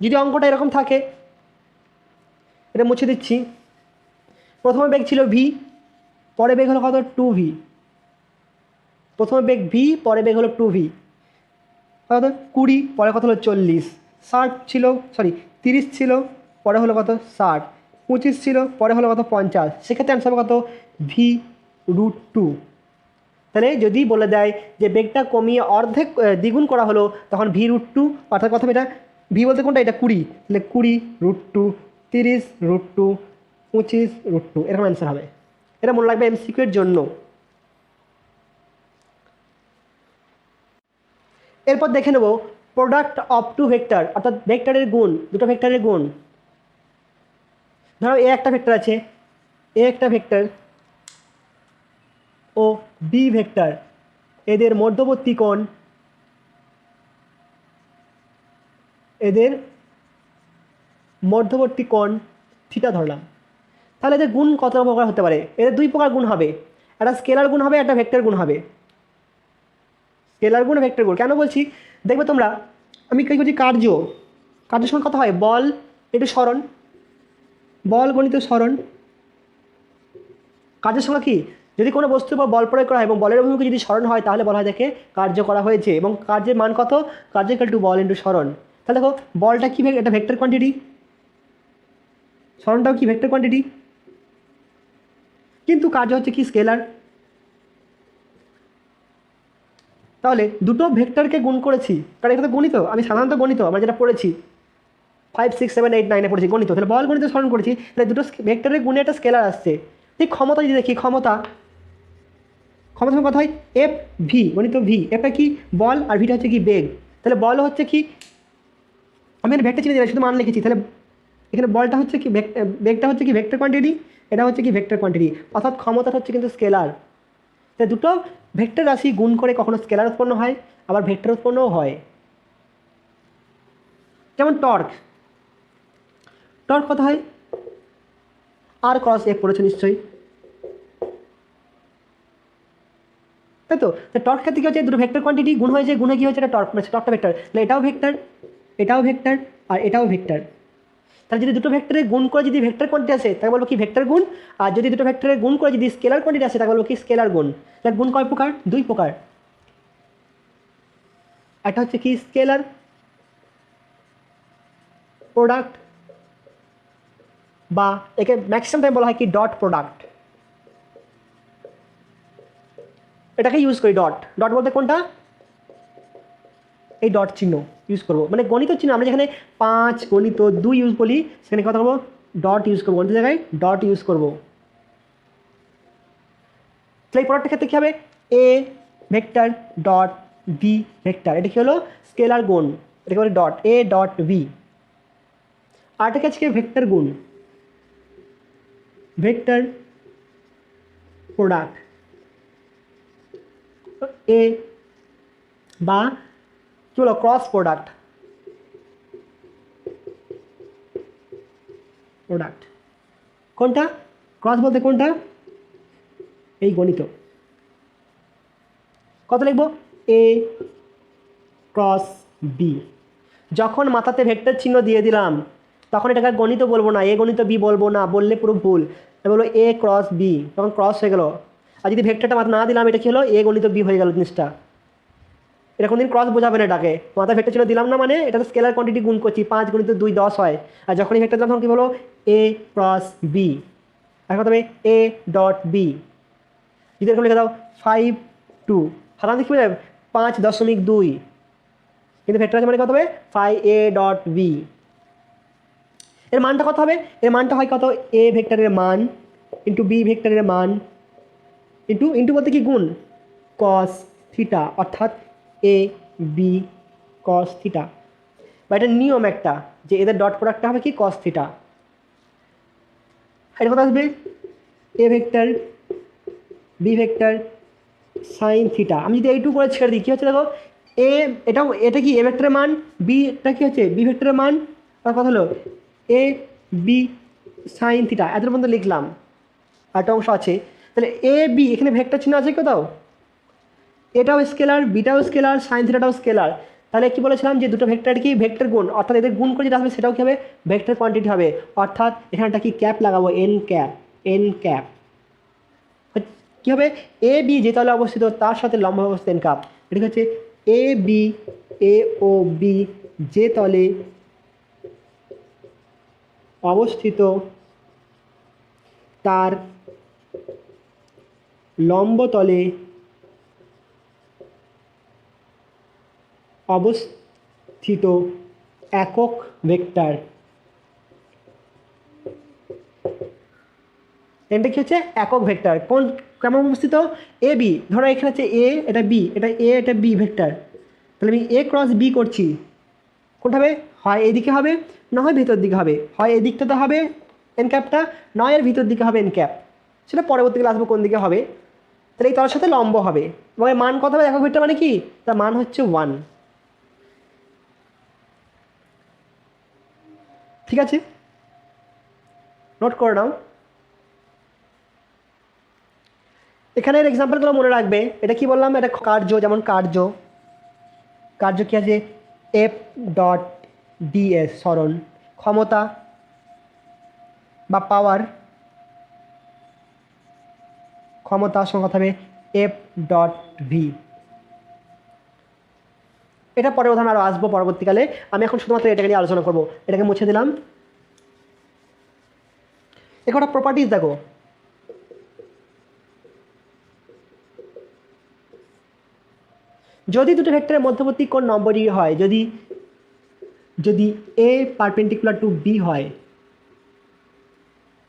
যদি অঙ্কটা এরকম থাকে, এটা মুছে দিচ্ছি। প্রথমে বেগ ছিল ভি, পরে বেগ হলো কত? 2V। প্রথমে বেগ ভি, পরে বেগ হলো 2V, কত? 20, পরে কত হলো? 40। 60 ছিল, সরি 30 ছিল, পরে হলো কত? 60। 25 ছিল, পরে হলো কত? 50। সেক্ষেত্রে অ্যান্সার হবে কত? v√2। তাহলে যদি বলে দেয় যে বেগটা কমিয়ে অর্ধেক দ্বিগুণ করা হলো, তখন v√2 অর্থাৎ কথা এটা ভি বলতে কোনটা? এটা 20, তাহলে 20√2, 30√2, 25√2, এরকম অ্যান্সার হবে। এটা মনে রাখবে এমসিকিউ এর জন্য। এরপর দেখে নেব প্রোডাক্ট অফ টু ভেক্টর, অর্থাৎ ভেক্টরের গুণ, দুটো ভেক্টরের গুণ। ধরো এ একটা ভেক্টর আছে, এ একটা ভেক্টর, ও বি ভেক্টর এদের মধ্যবর্তী কোণ থিটা ধরলাম। তাহলে এদের গুণ কত প্রকার হতে পারে? এদের দুই প্রকার গুণ হবে, একটা স্কেলার গুণ হবে, একটা ভেক্টর গুণ হবে। স্কেলার গুণ ভেক্টর গুণ কেন বলছি দেখবে তোমরা। আমি কী বলছি, কার্যের সঙ্গে কত হয়? বল একটু স্মরণ, বল গণিত স্মরণ। কার্যের সঙ্গে কি, যদি কোনো বস্তুর উপর বল প্রয়োগ করা হয় এবং বলের অভিমুখে যদি স্মরণ হয় তাহলে বলা হয় দেখে কার্য করা হয়েছে, এবং কার্যের মান কত? কার্য ইকুয়াল টু বল ইন্টু স্মরণ। তাহলে দেখো বলটা কি, এটা ভেক্টর কোয়ান্টিটি, স্মরণটাও কি ভেক্টর কোয়ান্টিটি, কিন্তু কার্য হচ্ছে কি স্কেলার। তাহলে দুটো ভেক্টরকে গুণ করেছি, কারণ এটা তো গণিত, আমি সাধারণত গণিত আমরা যেটা পড়েছি 5, 6, 7, 8, 9 পড়েছি গণিত, তাহলে বল গণিত স্মরণ করেছি, তাহলে দুটো ভেক্টরের গুণে একটা স্কেলার আসছে। ঠিক ক্ষমতা যদি দেখি, ক্ষমতা কথা হয় এফ ভি, গণিত ভি, এফটা কি বল আর ভিটা হচ্ছে কি বেগ। তাহলে বল হচ্ছে কি, আমি এখানে ভেক্টর চিনে দিলাম, শুধু মান লিখেছি, তাহলে এখানে বলটা হচ্ছে কি বেগটা হচ্ছে কি ভেক্টর কোয়ান্টিটি, এটা হচ্ছে কি ভেক্টর কোয়ান্টিটি, অর্থাৎ ক্ষমতাটা হচ্ছে কিন্তু স্কেলার। তাই দুটো ভেক্টর রাশি গুণ করে কখনো স্কেলার উৎপন্ন হয়, আবার ভেক্টর উৎপন্নও হয়। যেমন টর্ক কত হয়? আর ক্রস এফ পড়েছে নিশ্চয়ই, তাই তো। টর্ক ক্ষেত্রে কী হচ্ছে, দুটো ভেক্টর কোয়ান্টিটি গুণ হয়েছে, গুণে কী হয়েছে, এটা টর্ক, মানে টর্কটা ভেক্টর, তাহলে এটাও ভেক্টর, আর এটাও ভেক্টর। তাহলে যদি দুটো ভেক্টরে গুণ করে যদি ভেক্টর কোয়ান্টিটি আসে তাকে বলবো কি ভেক্টর গুণ, আর যদি দুটো ভেক্টরে গুণ করে যদি স্কেলার কোয়ান্টিটি আসে তাকে বলবো কি স্কেলার গুণ। তাহলে গুণ কয় প্রকার? দুই প্রকার। একটা হচ্ছে কি স্কেলার প্রোডাক্ট, বা একে ম্যাক্সিমাম টাইম বলা হয় কি ডট প্রোডাক্ট। এটাকে ইউজ করি ডট বলতে কোনটা, এই ডট চিহ্ন ইউজ করবো, মানে গণিত চিহ্ন আমরা যেখানে 5 গণিত 2 ইউজ বলি সেখানে কথা বলবো ডট ইউজ করবো, গণিত জায়গায় ডট ইউজ করবো। তাহলে এই প্রোডাক্টের ক্ষেত্রে কী হবে, A vector dot B vector, এটা কী হলো স্কেলার গুণ, এটাকে বলে ডট এ ডট বি। আর এটা হচ্ছে ভেক্টর গুণ, ভেক্টর প্রোডাক্ট এ, বা কি বলো ক্রস প্রোডাক্ট, কোনটা ক্রস বলতে কোনটা, এই গণিত। কত লিখবো, এ ক্রস বি। যখন মাথাতে ভেক্টর চিহ্ন দিয়ে দিলাম তখন এটাকে গণিত বলবো না, এ গণিত বি বলবো না, বললে পুরো ভুল, বলবো এ ক্রস বি, তখন ক্রস হয়ে গেল। আর যদি ভেক্টরটা মাথা না দিলাম এটা কি হলো, এ গণিত বি হয়ে গেল জিনিসটা। এটা কোনদিন ক্রস বোঝাবে না, এটাকে মাথা ভেক্টর চিহ্ন দিলাম না মানে এটা তো স্কেলার কোয়ান্টিটি গুণ করছি, 5 গুণিত 2 10 হয়। আর যখনই ভেক্টর দিলাম তখন কী হলো, এ ক্রস বি। এখন তবে এ ডট বি, যদি এরকম লিখে দাও 5 2, সাধারণত কী বোঝাবে 5.2, কিন্তু ভেক্টর আছে মানে কত হবে 5 এ ডট বি। এর মানটা কত হবে, এর মানটা হয় কত, এ ভেক্টরের মান ইন্টু বি ভেক্টরের মান ইন্টু বলতে কি গুণ কস থিটা, অর্থাৎ এ বি কস থিটা। বা এটা নিয়ম একটা যে এদের ডট প্রোডাক্টটা হবে কি কস থিটা। এটা কত আসবে, A vector B vector sine theta. আমি যদি এইটুকু করে ছেড়ে দিই কী হচ্ছে দেখো, এটা কি এ ভেক্টরের মান, বিটা কি হচ্ছে বি ভেক্টরের মান, আর কথা হলো এ বি সাইন থিটা, এত পর্যন্ত লিখলাম। আরেকটা অংশ আছে, তাহলে এ বি এখানে ভেক্টর চিহ্ন আছে কোথাও, এটাও স্কেলার বিটাও স্কেলার সাইন থিটাটাও স্কেলার। তাহলে কি বলেছিলাম যে দুটো ভেক্টর কি ভেক্টর গুণ, অর্থাৎ এদের গুণ করে যেটা আসবে সেটাও কী হবে ভেক্টর কোয়ান্টিটি হবে। অর্থাৎ এখানটা কি ক্যাপ লাগাবো, এন ক্যাপ কী হবে, এ বি যে তলে অবস্থিত তার সাথে লম্ব অবস্থিত এন ক্যাপ। এটা হচ্ছে A B A O B যে তলে অবস্থিত তার লম্ব তলে অবস্থিত একক ভেক্টর। এটা কি হচ্ছে একক ভেক্টর, কোন কেমন অবস্থিত, এ বি, ধরো এখানে হচ্ছে এ, এটা বি, এটা এ, এটা বি ভেক্টর, তাহলে আমি এ ক্রস বি করছি, কোনটা হবে, হয় এদিকে হবে না হয় ভিতর দিকে হবে, হয় এই দিকটাতে হবে এন ক্যাপটা, নয় এর ভিতর দিকে হবে এন ক্যাপ, সেটা পরবর্তীকালে আসবো কোন দিকে হবে। তাহলে এই তলের সাথে লম্ব হবে এবং এর মান কত হবে একক ভেক্টর মানে কি, তার মান হচ্ছে 1। ঠিক আছে, নোট করে নাও। এখানের এক্সাম্পলগুলো মনে রাখবে। এটা কি বললাম, এটা কার্য, যেমন কার্য কি আছে, এফ ডট ডিএস সরণ, ক্ষমতা বা পাওয়ার, ক্ষমতার সঙ্গে কথা হবে এফ ডট ভি। এটা পরে উদাহরণ আরও আসবো পরবর্তীকালে, আমি এখন শুধুমাত্র এটাকে নিয়ে আলোচনা করবো। এটাকে মুছে দিলাম। একটা প্রপার্টিজ দেখো, যদি দুটো ভেক্টরের মধ্যবর্তী কোণ 90 ডিগ্রি হয়, যদি এ পারপেন্ডিকুলার টু বি হয়,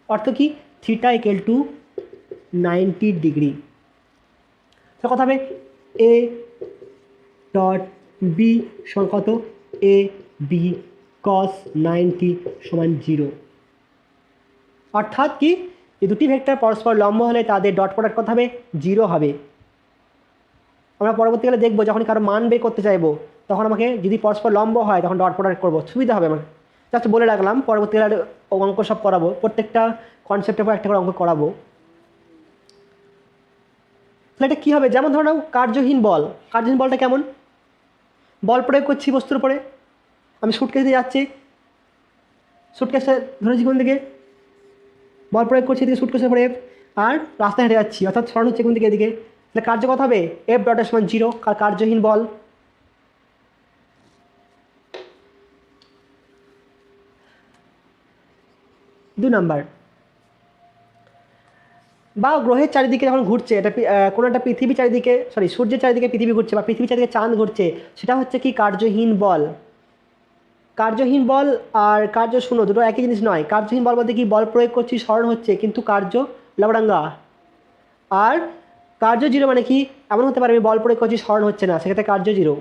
অর্থ কি থিটা ইকুয়াল টু 90 ডিগ্রি, তো কথা হবে এ ডট বি সমান কত, এ বি কস 90 সমান 0। অর্থাৎ কি, এই দুটি ভেক্টর পরস্পর লম্ব হলে তাদের ডট প্রোডাক্ট কত হবে, 0 হবে। আমরা পরবর্তীকালে দেখবো যখন কারো মান বের করতে চাইবো, তখন আমাকে যদি পরস্পর লম্ব হয় তখন ডট প্রোডাক্ট করবো, সুবিধা হবে আমার। জাস্ট বলে রাখলাম, পরবর্তীকালে অঙ্ক সব করাবো, প্রত্যেকটা কনসেপ্টের উপর একটা করে অঙ্ক করাবো। তাহলে এটা কী হবে, যেমন ধরো নাও কার্যহীন বলটা কেমন, বল প্রয়োগ করছি বস্তুর উপরে, আমি সুটকেস দিয়ে যাচ্ছি, সুটকেসটা ধরেছি কোন দিকে, বল প্রয়োগ করছি এদিকে সুটকেসের উপরে এফ, আর রাস্তায় হেঁটে যাচ্ছি, অর্থাৎ সরণ হচ্ছে কোন দিকে, এদিকে। তাহলে কার্য কত হবে, এফ ডটের সমান 0, কার্যহীন বল। দুই নাম্বার, বা গ্রহের চারিদিকে যখন ঘুরছে, এটা কোনো একটা পৃথিবী চারিদিকে, সূর্যের চারিদিকে পৃথিবী ঘুরছে বা পৃথিবীর চারিদিকে চাঁদ ঘুরছে, সেটা হচ্ছে কি কার্যহীন বল। কার্যহীন বল আর কার্য শূন্য দুটো একই জিনিস নয়। কার্যহীন বল বলতে কি, বল প্রয়োগ করছি সরণ হচ্ছে কিন্তু কার্য লবডাঙ্গা। আর কার্য 0 মানে কি, এমন হতে পারে আমি বল প্রয়োগ করছি সরণ হচ্ছে না, সেক্ষেত্রে কার্য 0।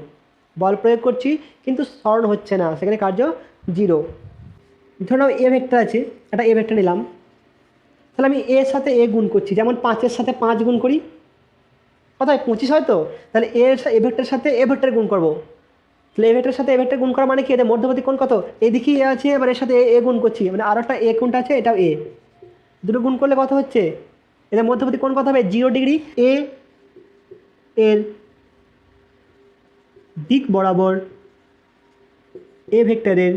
বল প্রয়োগ করছি কিন্তু সরণ হচ্ছে না, সেখানে কার্য 0। ধরুন এ ভেক্টর আছে, একটা এ ভেক্টর নিলাম, তাহলে আমি এর সাথে এ গুণ করছি, যেমন 5-এর সাথে 5 গুণ করি, কত হয় 25 হয়। তো তাহলে এ ভেক্টরের সাথে এ ভেক্টর গুণ করবো, তাহলে এ ভেক্টরের সাথে এ ভেক্টর গুণ করা মানে কি, এদের মধ্যবর্তী কোণ কত, এদিকেই এ আছে, এবার এর সাথে এ গুণ করছি, মানে আরও একটা এ কোণটা আছে, এটাও এ, দুটো গুণ করলে কত হচ্ছে, এদের মধ্যবর্তী কোণ কত হবে, 0 ডিগ্রি। এ এর দিক বরাবর এ ভেক্টরের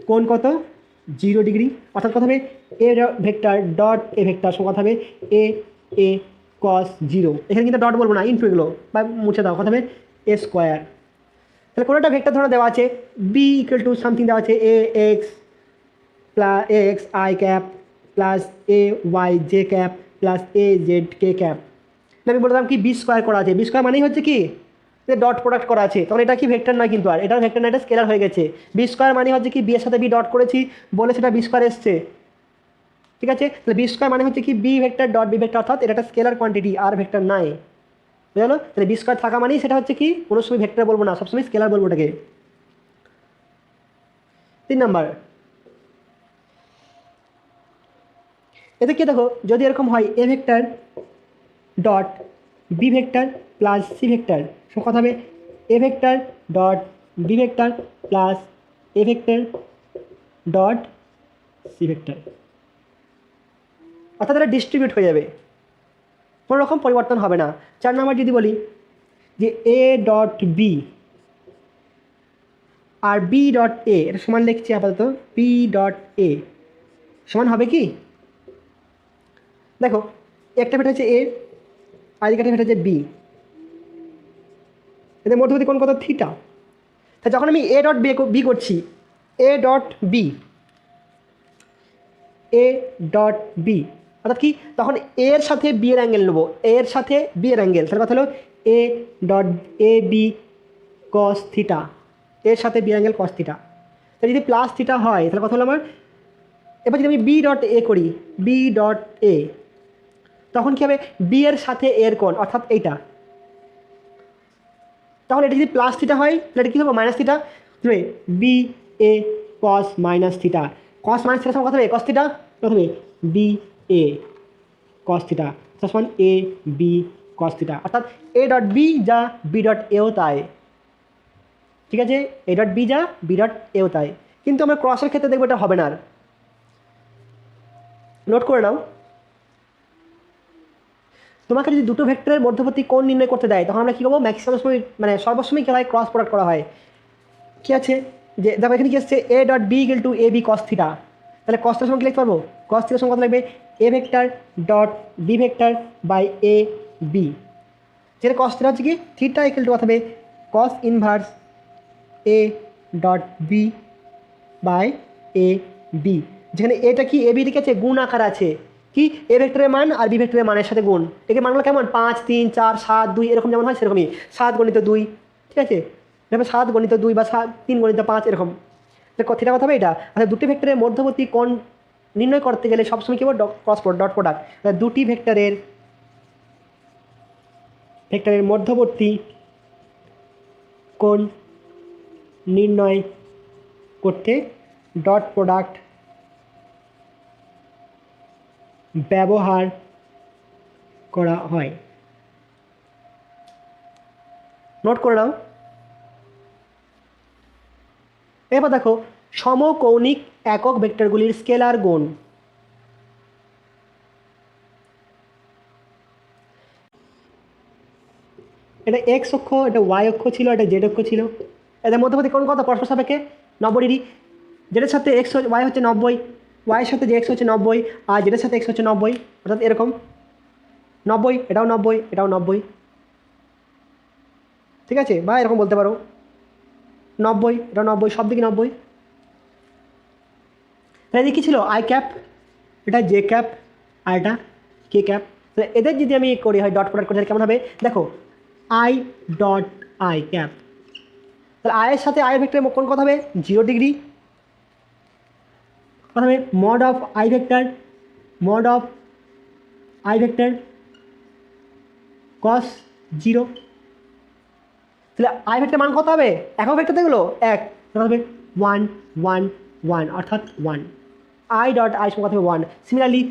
কোণ কত, 0 ডিগ্রি। অর্থাৎ কত হবে, A vector dot A vector সমান কত হবে, এ কস 0। এখানে কিন্তু ডট বলবো না, ইনটু এগুলো বা মুছে দাও, কত হবে এ স্কোয়ার। তাহলে কোনো একটা ভেক্টর ধরো দেওয়া আছে বি ইকুয়াল টু সামথিং দেওয়া আছে এ x plus A x I cap plus A Y J cap plus A z k cap. আমি বললাম কি বি স্কোয়ার করা আছে, বি স্কোয়ার মানেই হচ্ছে কি ডট প্রোডাক্ট করা আছে, তখন এটা কি ভেক্টর নয় কিন্তু, আর এটা ভেক্টর না, এটা স্কেলার হয়ে গেছে। বি স্কোয়ার মানে হচ্ছে কি, বি এর সাথে বি ডট করেছি বলে সেটা বি স্কোয়ার এসছে। ঠিক আছে, তাহলে বি স্কোয়ার মানে হচ্ছে কি B vector dot B vector, অর্থাৎ এটা একটা স্কেলার কোয়ান্টিটি, আর ভেক্টর নাই, বুঝলো। তাহলে বি স্কোয়ার থাকা মানেই সেটা হচ্ছে কি, কোনো সময় ভেক্টর বলবো না, সবসময় স্কেলার বলবো ওটাকে। 3 নাম্বার, এতে কি দেখো, যদি এরকম হয় A vector dot B vector plus C vector সব কথা হবে A vector dot B vector plus A vector dot C vector, অর্থাৎ এটা ডিস্ট্রিবিউট হয়ে যাবে, কোনো রকম পরিবর্তন হবে না। 4 নাম্বার যদি বলি যে এ ডট বি আর বি ডট এ, এটা সমান লিখছি আপাতত, বি ডট এ সমান হবে কি, দেখো একটা ভেক্টর হচ্ছে এ আর একটা ভেক্টর হচ্ছে বি, এদের মধ্যবর্তী কোণ কত, থিটা। তা যখন আমি এ ডট বি করছি, এ ডট বি অর্থাৎ কি, তখন এর সাথে বি এর অ্যাঙ্গেল নেবো, এর সাথে বি এর অ্যাঙ্গেল, তাহলে কথা হলো A dot A B cos theta, এর সাথে বি অ্যাঙ্গেল কস থিটা। তাহলে যদি প্লাস থিটা হয় তাহলে কথা হলো আমার, এবার যদি আমি বি ডট এ করি, বি ডট এ, তখন কী হবে, বি এর সাথে এর কোণ, অর্থাৎ এইটা, তখন এটা যদি প্লাস থিটা হয় তাহলে এটা কী হবে, minus theta, B A cos minus theta, cos minus theta সমান কত হবে, কস থিটা, প্রথমে বি এ কস থিটা সমান এ বি কস থিটা, অর্থাৎ এ ডট বি যা বি ডট এও তাই, ঠিক আছে, এ ডট বি যা বি ডট এও তাই। কিন্তু আমরা ক্রসের ক্ষেত্রে দেখবো এটা হবে না। আর নোট করে নাও, তোমাকে যদি দুটো ভেক্টরের মধ্যবর্তী কোণ নির্ণয় করতে দেয় তখন আমরা কী করবো, ম্যাক্সিমাম সময় মানে সর্বসময় কী হয়, ক্রস প্রোডাক্ট করা হয়। কী আছে যে দেখো এখানে কী আসছে, A dot B equal to A B cos theta, তাহলে কস থিটার সঙ্গে কী লিখতে পারবো, কস থিটার সঙ্গে কত লাগবে, A vector dot B vector by A B, যেটা কস থিটা হচ্ছে কি থিটা ইকুয়াল টু অথবা cos inverse A dot B by A B, যেখানে এটা কি এ বি লিখেছে গুণ আকার আছে, কি এ ভেক্টরের মান আর বি ভেক্টরের মানের সাথে গুণ, একে মানগুলো কেমন 5 3 4 7 2 এরকম যেমন হয় সেরকমই, 7 গণিত 2, ঠিক আছে, এরকম 7 গণিত 2 বা 3 গণিত 5 এরকম, থিটা কথা হবে এটা। আচ্ছা দুটি ভেক্টরের মধ্যবর্তী কোণ নির্ণয় করতে গেলে সবসময় কী বলবো, ক্রস ডট প্রোডাক্ট, দুটি ভেক্টরের মধ্যবর্তী কোণ নির্ণয় করতে ডট প্রোডাক্ট ব্যবহার করা হয়। নোট করে নাও। এবার দেখো সমকৌণিক একক ভেক্টরগুলির স্কেলার গুণ, এটা এক্স অক্ষ, এটা ওয়াই অক্ষ ছিল, এটা জেড অক্ষ ছিল, এদের মধ্যবর্তী কোণ কত, পরস্পর সাপেক্ষে 90 ডিগ্রি, জেডের সাথে এক্স ওয়াই হচ্ছে 90, ওয়াইয়ের সাথে যে এক্স হচ্ছে 90, আর জেডের সাথে এক্স হচ্ছে 90, অর্থাৎ এরকম 90, এটাও 90, এটাও 90, ঠিক আছে, বা এরকম বলতে পারো 90, এটা 90, সব দিকে 90। তাহলে এদিকে কী ছিল, আই ক্যাপ, এটা জে ক্যাপ, আর এটা কে ক্যাপ, তাহলে এদের যদি আমি করি হয় ডট প্রোডাক্ট করে কেমন হবে, দেখো আই ডট আই ক্যাপ, তাহলে আয়ের সাথে আই ভেক্টরের কোণ কত হবে 0 ডিগ্রি, কত হবে mod of i vector, mod of i vector cos 0, তাহলে আই ভেক্টর মান কত হবে, একক ভেক্টর দেখলো এক, কত হবে 1 1 1, অর্থাৎ 1, আই ডট আই সমান কত হবে 1, সিমিলারলি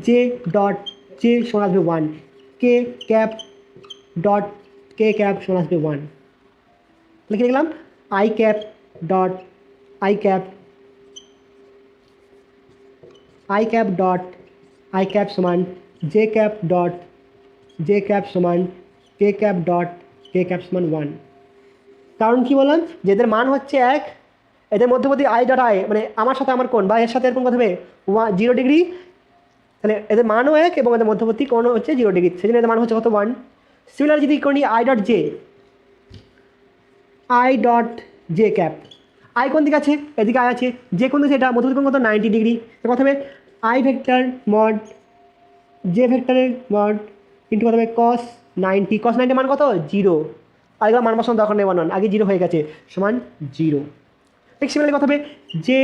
জে ডট জে সমান আসবে 1, k cap dot k cap সমান আসবে 1, লিখে লিখলাম i cap dot i cap, i cap dot i cap সমান j cap dot j cap সমান k cap dot k cap সমান 1। কারণ কি বললাম, যে এদের মান হচ্ছে এক, এদের মধ্যবর্তী আই ডট আই মানে আমার সাথে আমার কোণ বা এর সাথে এরকম কত হবে 0 ডিগ্রি, তাহলে এদের মানও এক এবং এদের মধ্যবর্তী কোণ হচ্ছে 0 ডিগ্রি, সেই জন্য এদের মান হচ্ছে কত 1। সিমিলার যদি করি I dot J, I dot j cap, I কোন দিকে আছে, এদিকে আই আছে, যে কোন দিকে এটা মধ্যবর্তী কোণ কত 90 ডিগ্রি, কত হবে আই ভেক্টর মড জে ভেক্টরের মড ইন্টু কত হবে কস 90, কস 90 মান কত 0, আর এগুলো মান বসানোর দরকার নেই, 1 1 আগে 0 হয়ে গেছে, সমান 0। ঠিক সিমিলারলি কত হবে জে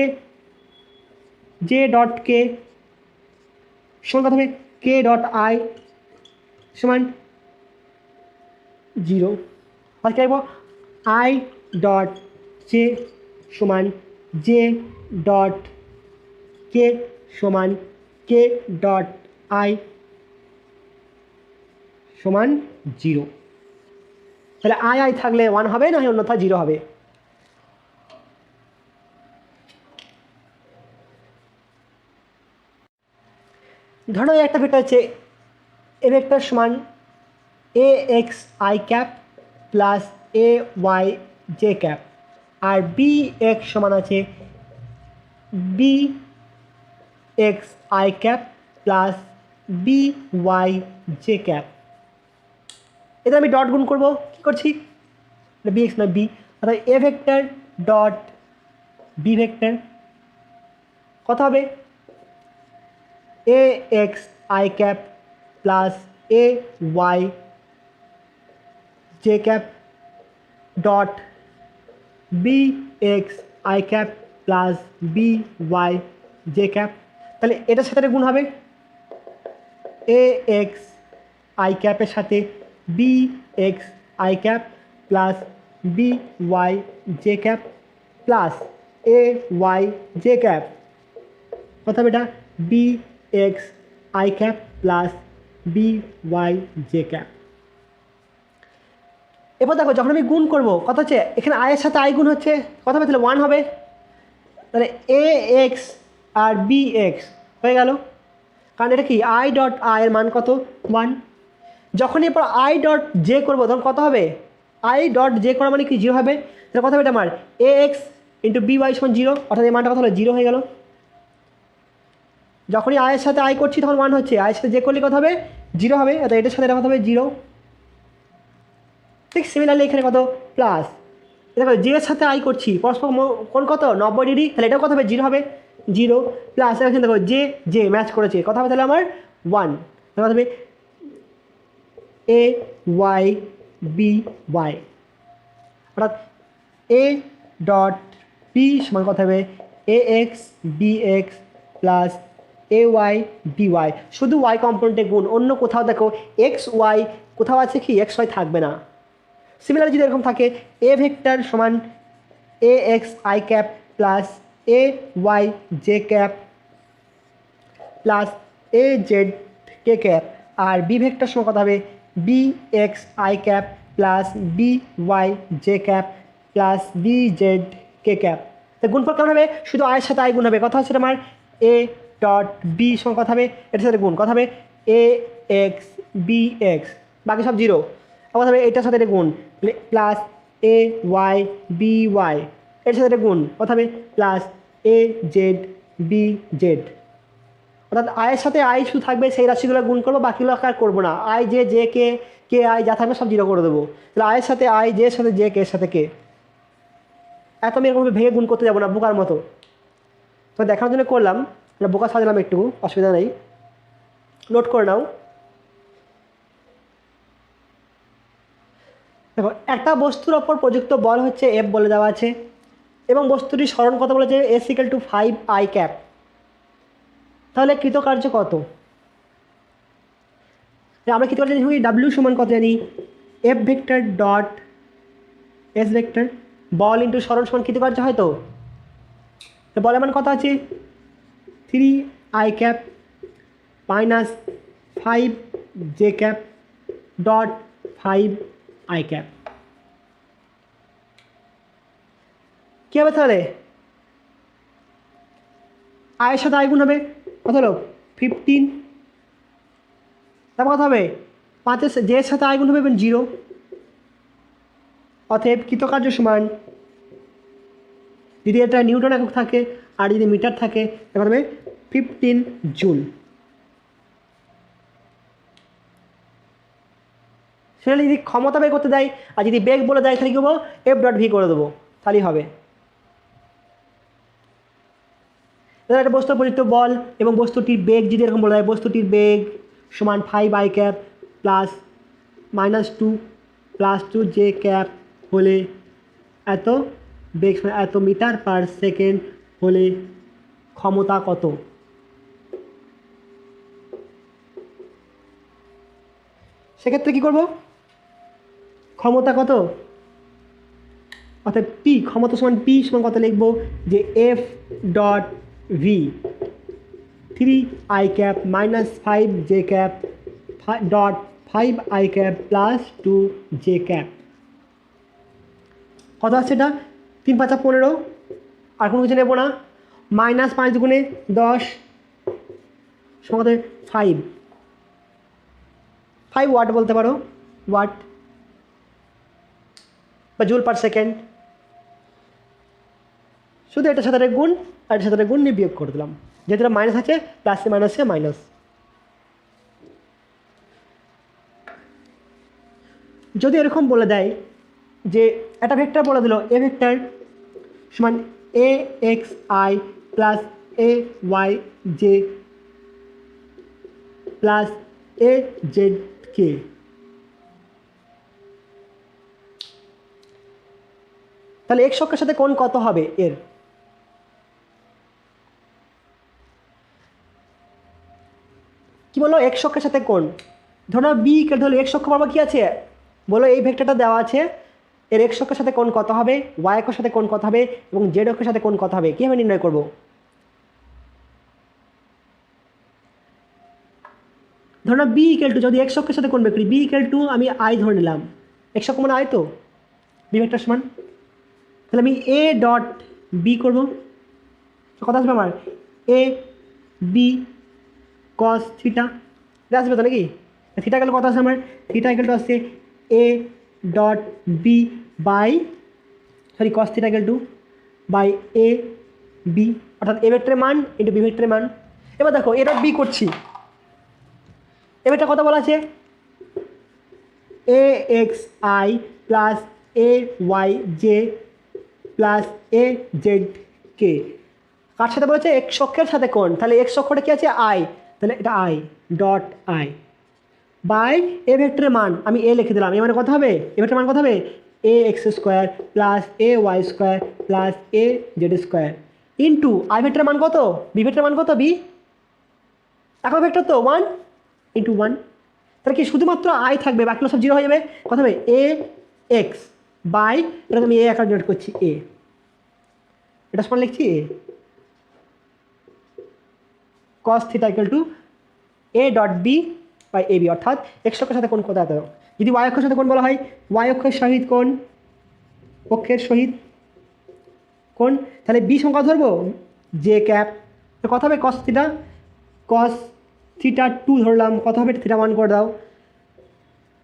জে ডট কে সমান কত হবে কে ডট আই সমান 0, আর কি আসবো আই ডট জে সমান জে ডট কে সমান কে ডট আই সমান 0, তাহলে আই আই থাকলে 1 হবে, না অন্যথা 0 হবে। ধরো একটা ভেক্টর হচ্ছে এ ভেক্টর সমান এ x I cap plus A Y J cap, আর বি এক্স সমান আছে B x I cap plus B Y J cap, এদের আমি ডট গুণ করবো, কী করছি বি এক্স না বি, অর্থাৎ এ ভেক্টর ডট বি ভেক্টর কত হবে a x I cap plus A Y J cap dot b x I cap plus B Y J cap, তাহলে এটার সাথে গুণ হবে এ এক্স আই ক্যাপের সাথে B x I cap plus B Y J cap plus A Y J cap, কত হবে এটা B x I cap plus B Y J cap. এবার দেখো যখন আমি গুণ করব কত হচ্ছে, এখানে আয়ের সাথে আই গুণ হচ্ছে, কত হবে তাহলে 1 হবে। তাহলে এ এক্স আর বি এক্স হয়ে গেল, কারণ এটা কি আই ডট আই এর মান কত 1। যখন এরপর আই ডট জে করবো তখন কত হবে, আই ডট জে করা মানে কি 0 হবে। তাহলে কত হবে এটা আমার এ এক্স ইন্টু বি ওয়াই সমান 0, অর্থাৎ এই মানটা কত হলো 0 হয়ে গেল। যখনই আয়ের সাথে আই করছি তখন 1 হচ্ছে, আয়ের সাথে জে করলে কত হবে 0 হবে, অর্থাৎ এটার সাথে এটা কত হবে 0। ঠিক সিমিলারলি এখানে কত প্লাস, দেখো জে এর সাথে আই করছি পরস্পর কোন কত 90 ডিগ্রি, তাহলে এটাও কত হবে 0 হবে 0 প্লাস এখানে দেখো জে জে ম্যাচ করেছে, কত হবে তাহলে আমার 1, তাহলে কত হবে এ ওয়াই বি ওয়াই, অর্থাৎ এ ডট বি সমান কত হবে a x B x plus A Y B Y, শুধু ওয়াই কম্পোনেন্টে গুণ, অন্য কোথাও দেখো এক্স ওয়াই কোথাও আছে কি এক্স ওয়াই থাকবে না। সিমিলার যদি এরকম থাকে এ ভেক্টর সমান এ x I cap plus A Y J cap plus A z k cap, আর বি ভেক্টর সমান কত হবে b x I cap plus B Y J cap plus b z k cap. তো গুণফল কেমন হবে, শুধু আয়ের সাথে আই গুণ হবে, কথা হচ্ছে আমার এ ডট বি সমান কথা হবে এটার সাথে গুণ, কথা হবে এ এক্স বি এক্স, বাকি সব 0, কথা হবে এটার সাথে এটা গুণ প্লাস এ ওয়াই বি ওয়াই, এর সাথে এটা গুণ, কথা হবে প্লাস এ জেড বি জেড। অর্থাৎ আয়ের সাথে আই শুধু থাকবে, সেই রাশিগুলো গুণ করবো, বাকিগুলো আর করবো না। I J J K K I যা থাকবে সব 0 করে দেবো। তাহলে আয়ের সাথে আই, জে এর সাথে জে, কে এর সাথে কে, এত আমি এরকমভাবে ভেঙে গুণ করতে যাবো না বোকার মতো। তো দেখার জন্য করলাম, বোকা সাজালাম একটু, অসুবিধা নেই, নোট করে নাও। দেখো একটা বস্তুর ওপর প্রযুক্ত বল হচ্ছে এফ বলে দেওয়া আছে, এবং বস্তুটির স্মরণ কত বলেছে S equal to 5 i cap, তাহলে কৃতকার্য কত। আমরা কৃতকার্য জানি ডাব্লিউ সমান কত জানি f vector dot s vector, বল ইন্টু স্মরণ সমান কৃতকার্য হয়। তো বলের মান কত আছে 3 i cap minus 5 j cap dot 5 i cap. কী হবে তাহলে, আয়ের সাথে আই গুণ হবে, কত হলো 15, তারপর কত হবে 5 জে এর সাথে আই গুণ হবে 0, অতএব কৃতকার্য সমান, যদি এটা নিউটন একক থাকে আর যদি মিটার থাকে তাহলে হবে 15 জুল। সেটা যদি ক্ষমতা বের করতে দেয় আর যদি বেগ বলে দেয় তাহলে কী করবো এফ ডট ভি করে দেবো, তাহলেই হবে। একটা বস্তুর প্রযুক্ত বল এবং বস্তুটির বেগ যদি এরকম বলা হয় বস্তুটির বেগ সমান 5 i cap plus -2 plus 2 J cap হলে এত বেগ এত মিটার পার সেকেন্ড হলে ক্ষমতা কত। সেক্ষেত্রে কী করব, ক্ষমতা কত, অর্থাৎ পি ক্ষমতা সমান পি সমান কত লিখবো যে F dot V 3 i cap minus 5 j cap dot 5 i cap plus 2 J cap. কত আছে এটা 3 5 15, আর কোনো কিছু নেবো না, মাইনাস 5 দুগুণে 10 সমান কত 5 ওয়াট বলতে পারো, ওয়াট বা জুল পার সেকেন্ড। শুধু এটার সাথে গুণ আর এটার সাথে গুণ নিয়ে বিয়োগ করে দিলাম, যেহেতু এটা মাইনাস আছে প্লাসে মাইনাসে মাইনাস। যদি এরকম বলে দেয় যে একটা ভেক্টর বলে দিল এ ভেক্টর সমান এ x i plus A Y j plus A z k, তাহলে এক্স অক্ষের সাথে কোণ কত হবে এর। কি বলো এক্স অক্ষের সাথে কোণ, ধরো বি ধরো এক্স অক্ষ পাবো কি আছে, বলো এই ভেক্টরটা দেওয়া আছে, এর এক্স অক্ষের সাথে কোণ কত হবে, ওয়াই অক্ষের সাথে কোণ কত হবে এবং জেড অক্ষের সাথে কোণ কত হবে, কীভাবে নির্ণয় করব। ধরো না বি ইকুয়াল টু, যদি এক্স অক্ষের সাথে কোণ বের করি, বি ইকুয়াল টু আমি আই ধরে নিলাম, এক্স অক্ষ মানে আই তো, বি ভেক্টর সমান, তাহলে আমি এ ডট বি করবো, কথা আসবে আমার এ বি কস থিটা, এটা আসবে তো নাকি, থিটা গেলে কথা আসবে আমার, থিটা ইকুয়াল টু আসছে A dot B by, sorry cos theta equal to by A B, অর্থাৎ এ ভেক্টরের মান ইন্টু বি ভেক্টরের মান। এবার দেখো এ ডট বি করছি, এ ভেক্টর কথা বলা আছে এ x i plus A Y j plus A z k, কার সাথে বলেছে এক্স অক্ষের সাথে কোণ, তাহলে এক্স অক্ষটা কী আছে আই, তাহলে এটা আই ডট আই বাই এ ভেক্টরের মান আমি এ লিখে দিলাম, এ মানে কত হবে, এ ভেক্টরের মান কত হবে a x square plus A y square plus A z square into i ভেক্টরের মান কত, বি ভেক্টরের মান কত, বি এখন ভেক্টর তো 1 ইন্টু 1, তাহলে কি শুধুমাত্র আই থাকবে, বাকিগুলো সব জিরো হয়ে যাবে, কত হবে এ এক্স বাই, এটা আমি এ আকার নোট করছি এ, এটা সমান লিখছি a cos theta equal to a dot B by A B, অর্থাৎ এক্স অক্ষের সাথে কোণ কত এত, যদি ওয়াই অক্ষের সাথে কোণ বলা হয় ওয়াই অক্ষের সহিত কোণ, অক্ষের সহিত কোণ, তাহলে বি সংখ্যা ধরবো জে ক্যাপ, কত হবে কস থিটা, কস থিটা 2 ধরলাম, কত হবে থিটা 1 করে দাও,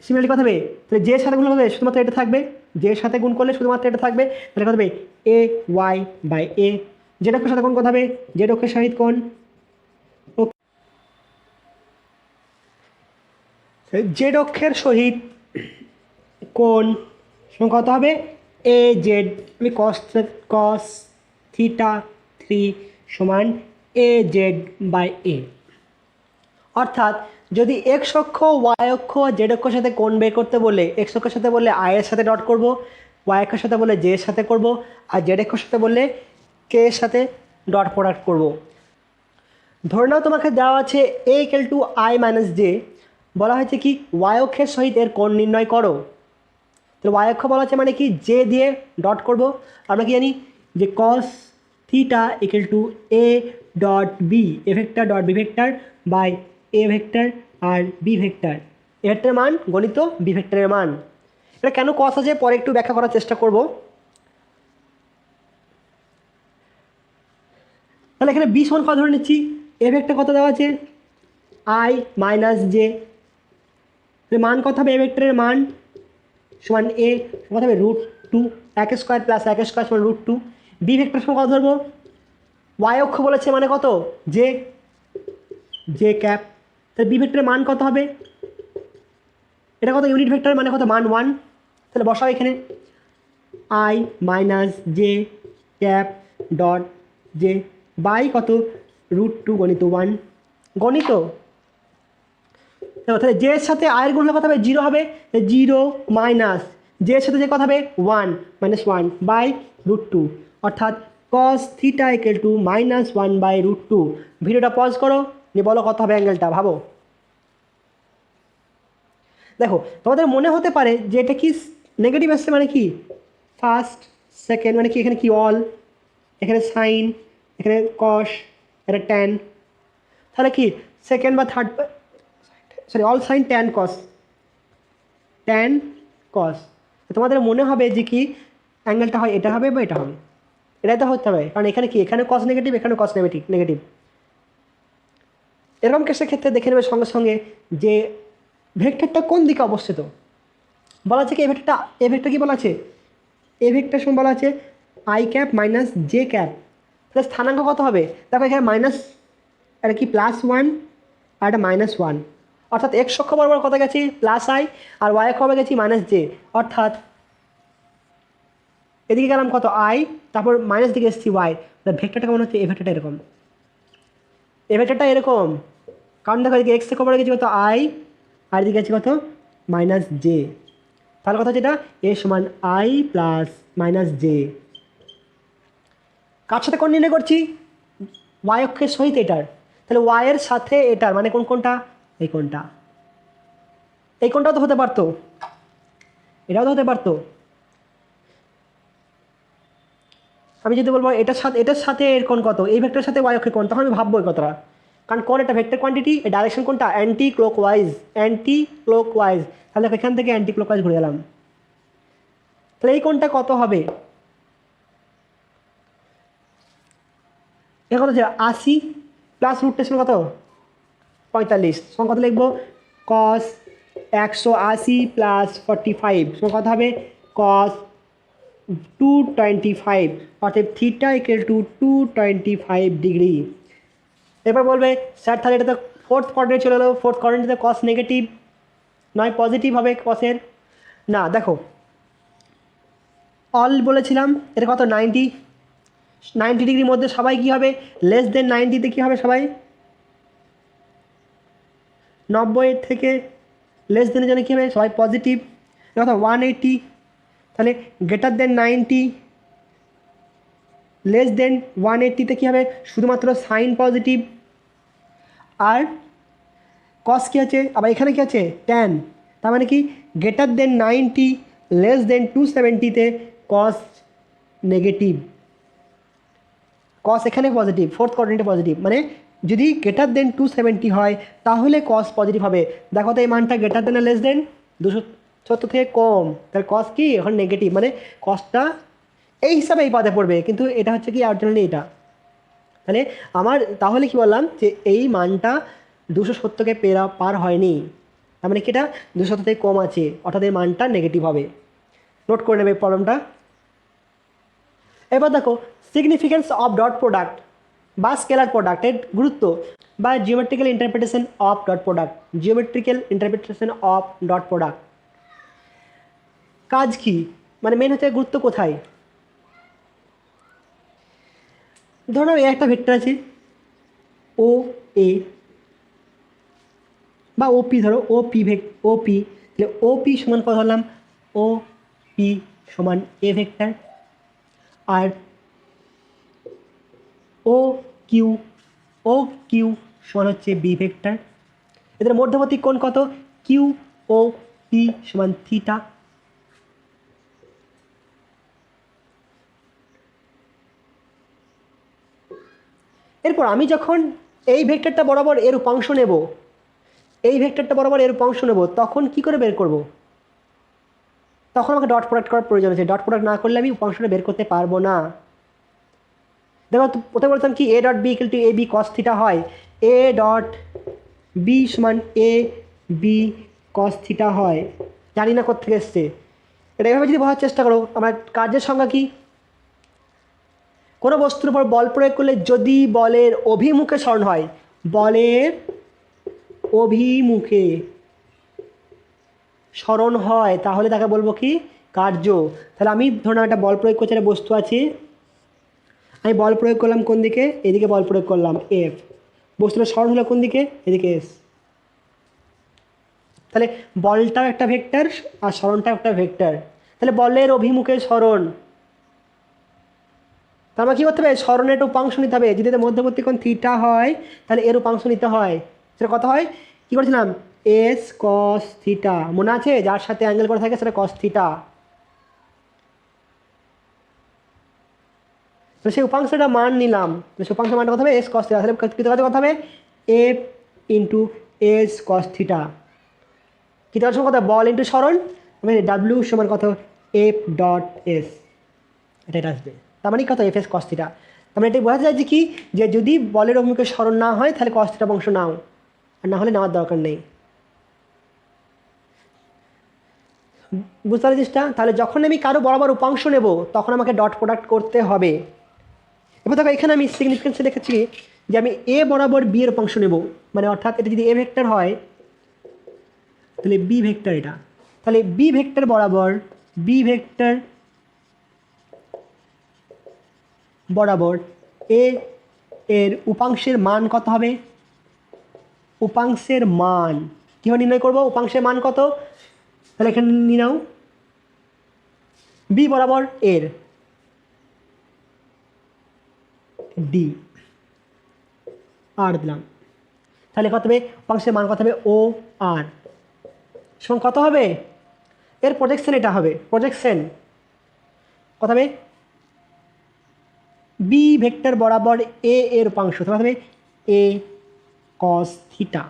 সিমিলারলি কত হবে, তাহলে জের সাথে গুণ করলে শুধুমাত্র এটা থাকবে, জের সাথে গুণ করলে শুধুমাত্র এটা থাকবে, তাহলে কত হবে A Y by A, Z অক্ষের সাথে কোণ কত হবে, জেড অক্ষের সহিত কোণ, জেড অক্ষের সহিত কোণ সমান কত হবে এ জেড, আমি কস থিটা 3 সমান এ জেড বাই এ, অর্থাৎ যদি এক্স অক্ষ ওয়াই অক্ষ জেড অক্ষের সাথে কোণ বের করতে বলে, এক্স অক্ষের সাথে বললে আই এর সাথে ডট করব, ওয়াই অক্ষের সাথে বললে জে এর সাথে করব, আর জেড অক্ষের সাথে বললে কে এর সাথে ডট প্রোডাক্ট করব। ধরে নাও তোমাকে দেওয়া আছে a equal to i minus j, বলা হয়েছে কি ওয়াই অক্ষের সহিত এর কোণ নির্ণয় করো, তাহলে ওয়াই অক্ষ বলা আছে মানে কি জে দিয়ে ডট করব, আমরা কি জানি যে cos theta equal to a dot B, a vector dot B vector by a vector আর বি ভেক্টর, এ ভেক্টরের মান গণিত বি ভেক্টরের মান। এটা কেন কস আছে পরে একটু ব্যাখ্যা করার চেষ্টা করব। তাহলে এখানে বি সমান কত ধরে নিচ্ছি, এ ভেক্টর কত দেওয়া আছে আই মাইনাস জে, মান কত হবে এ ভেক্টরের মান সমান এ কত হবে √2, এক স্কোয়ার প্লাস এক স্কোয়ার সমান √2, বি ভেক্টর সমান কত ধরবো, ওয়াই অক্ষ বলেছে মানে কত জে, জে ক্যাপ, তাহলে বি ভেক্টরের মান কত হবে, এটা কত ইউনিট ভেক্টর মানে কত মান 1, তাহলে বসাও এখানে I minus J cap dot J by কত √2 গণিত 1 গণিত, তাহলে জে এর সাথে আয়ের গুণ হলে কত হবে 0 হবে, 0 মাইনাস জে এর সাথে যে কত হবে 1 মাইনাস 1 বাই √2, অর্থাৎ cos theta equal to -1 by √2। ভিডিওটা পজ করো, নিয়ে বলো কত হবে অ্যাঙ্গেলটা, ভাবো। দেখো তোমাদের মনে হতে পারে যে এটা কি নেগেটিভ আসছে মানে কি ফার্স্ট সেকেন্ড মানে কি, এখানে কি অল, এখানে সাইন, এখানে কস, এটা ট্যান, তাহলে কি সেকেন্ড বা third, sorry all sign tan কস, ট্যান কস, তোমাদের মনে হবে যে কি অ্যাঙ্গেলটা হয় এটা হবে বা এটা হবে, এটাই তো হতে হবে, কারণ এখানে কি এখানে কস নেগেটিভ, এখানে কস নেগেটিভ। এরকম কেসের ক্ষেত্রে দেখে নেবে সঙ্গে সঙ্গে যে ভেক্টরটা কোন দিকে অবস্থিত, বলা আছে কি এ ভেক্টর কি বলা আছে, এ ভেক্টর সমান বলা আছে I cap minus J cap, তাহলে স্থানাঙ্ক কত হবে, দেখো এখানে মাইনাস, এটা কি +1 আর এটা -1, অর্থাৎ এক্স অক্ষ বরাবর কত গেছি প্লাস আই, আর ওয়াই অক্ষ বরাবর গেছি মাইনাস জে, অর্থাৎ এদিকে গেলাম কত আই, তারপর মাইনাস দিকে এসেছি ওয়াই, তাহলে ভেক্টরটা কেমন হচ্ছে, এ ভেক্টরটা এরকম, এ ভেক্টরটা এরকম, কারণ দেখো এদিকে এক্স অক্ষ বরাবর গেছি কত আই, আর এদিকে গেছি কত মাইনাস জে, তাহলে কথা হচ্ছে এটা এ সমান আই প্লাস মাইনাস জে, কার সাথে কোণ নির্ণয় করছি ওয়াই অক্ষের সহিত এটার, তাহলে ওয়াইয়ের সাথে এটার মানে কোনটা এই কোণটা, এই কোণটাও তো হতে পারতো, এটাও তো হতে পারতো, আমি যদি বলবো এটার সাথে এর কোণ কত, এই ভেক্টরের সাথে ওয়াই অক্ষের কোণ, তখন আমি ভাববো এই কথাটা, কারণ কোন একটা ভেক্টর কোয়ান্টিটি, এর ডাইরেকশন কোনটা, অ্যান্টি ক্লকওয়াইজ, তাহলে এখান থেকে অ্যান্টি ক্লকওয়াইজ ঘুরে গেলাম। তাহলে এই কোণটা কত হবে, এ কত ছিল 80 প্লাস রুটটা ছিল কত 45, সঙ্গে কত লিখবো কস 180 প্লাস 45 সঙ্গে কত হবে কস 225, অর্থাৎ থিটা ইকুয়াল টু 225 ডিগ্রি। এবার বলবে স্যার তাহলে এটা তো ফোর্থ কোয়াড্রেন্টে চলে এলো, ফোর্থ কোয়াড্রেন্টে কস নেগেটিভ নয় পজিটিভ হবে কসের, না দেখো অল বলেছিলাম এটা কত 90 ডিগ্রির মধ্যে সবাই কী হবে, লেস দেন 90তে কী হবে সবাই, 90 থেকে লেস দেনের জন্য কী হবে সবাই পজিটিভ, কথা 180, তাহলে গ্রেটার দেন 90 লেস দেন 180তে কী হবে শুধুমাত্র সাইন পজিটিভ, আর কস কী আছে আবার এখানে কী আছে ট্যান, তার মানে কি গ্রেটার দেন 90 লেস দেন 270তে কস নেগেটিভ, কস এখানে পজিটিভ, ফোর্থ কোয়াড্রেন্টে পজিটিভ, মানে যদি গ্রেটার দেন 270 হয় তাহলে কস পজিটিভ হবে। দেখো তো এই মানটা গ্রেটার দেন লেস দেন 270 থেকে কম, তাহলে কস কি এখন নেগেটিভ, মানে কসটা এই হিসাবে এই পাতে পড়বে, কিন্তু এটা হচ্ছে কি অরিজিনালি এটা, তাহলে কি বললাম যে এই মানটা 270কে পার হয়নি, তার মানে কি এটা 270 থেকে কম আছে, অর্থাৎ এই মানটা নেগেটিভ হবে। নোট করে নেবে প্রবলেমটা। এবার দেখো সিগনিফিকেন্স অফ ডট প্রোডাক্ট বা স্কেলার প্রোডাক্টের গুরুত্ব বা geometrical interpretation of dot product, কাজ কি, মানে মেন হচ্ছে গুরুত্ব কোথায়। ধরো একটা ভেক্টর আছে ও এ বা ওপি, ধরো ওপি, তাহলে ওপি সমান কত ধরলাম ও পি সমান এ ভেক্টর, আর ও কিউ সমান হচ্ছে বি ভেক্টর, এদের মধ্যবর্তী কোণ কত কিউ ও পি সমান থিটা। এরপর আমি যখন এই ভেক্টরটা বরাবর এর উপাংশ নেব, তখন কি করে বের করব, তখন আমাকে ডট প্রোডাক্ট করার প্রয়োজন আছে, ডট প্রোডাক্ট না করলে আমি উপাংশটা বের করতে পারবো না। দেখো প্রথমে বলতাম কি A dot B equal to A B cos theta হয়, এ ডট বি সমান এ বি কস থিটা হয়, জানি না কোথেকে এসছে, এটা এভাবে যদি বোঝার চেষ্টা করো। আমার কার্যের সংজ্ঞা কি, কোনো বস্তুর উপর বল প্রয়োগ করলে যদি বলের অভিমুখে সরণ হয়, বলের অভিমুখে সরণ হয় তাহলে তাকে বলবো কি কার্য। তাহলে আমি ধরুন একটা বল প্রয়োগ করছি, একটা বস্তু আছে, আমি বল প্রয়োগ করলাম কোন দিকে, এদিকে বল প্রয়োগ করলাম এফ, বস্তুটা সরণ হলো কোন দিকে, এদিকে এস, তাহলে বলটাও একটা ভেক্টর আর সরণটাও একটা ভেক্টর, তাহলে বলের অভিমুখে সরণ, তার মানে কী করতে হবে সরণের একটা উপাংশ নিতে হবে, যদি এদের মধ্যবর্তী কোণ থিটা হয় তাহলে এর উপাংশ নিতে হয়, সেটা কত হয় কী করেছিলাম এস কস থিটা, মনে আছে যার সাথে অ্যাঙ্গেল করা থাকে সেটা কস থিটা, তো সেই উপাংশটা মান নিলাম, সেই উপাংশ মানটা কত হবে এস কস থিটা, তাহলে কত হবে f into s cos theta, কী দেওয়ার সময় কত বল ইন্টু সরণ, মানে ডাব্লিউ সমান কত এফ ডট এস, এটা আসবে, তার মানে কত এফ এস কস থিটা। তার মানে এটাই বোঝাতে চাইছি কি যে যদি বলের অভিমুখে সরণ না হয় তাহলে কস থিটা অংশ নাও, আর না হলে নেওয়ার দরকার নেই। বুঝতে পারছিস? তাহলে যখন আমি কারো বরাবর উপাংশ নেব তখন আমাকে ডট প্রোডাক্ট করতে হবে। এবার দেখো এখানে আমি সিগনিফিকেন্সে লিখেছি যে আমি এ বরাবর বি এর উপাংশ নেব, মানে অর্থাৎ এটা যদি এ ভেক্টর হয় তাহলে বি ভেক্টর এটা, তাহলে বি ভেক্টর বরাবর এ এর উপাংশের মান কত হবে, উপাংশের মান কীভাবে নির্ণয় করব, উপাংশের মান কত, তাহলে এখানে নিয়ে নাও বি বরাবর এর ডি আর দিলাম, তাহলে কত হবে উপাংশের মান কত হবে ও আর সমান কত হবে, এর প্রজেকশন এটা হবে, প্রজেকশন কত হবে বি ভেক্টর বরাবর এ এর উপাংশ, কত হবে এ কস থিটা।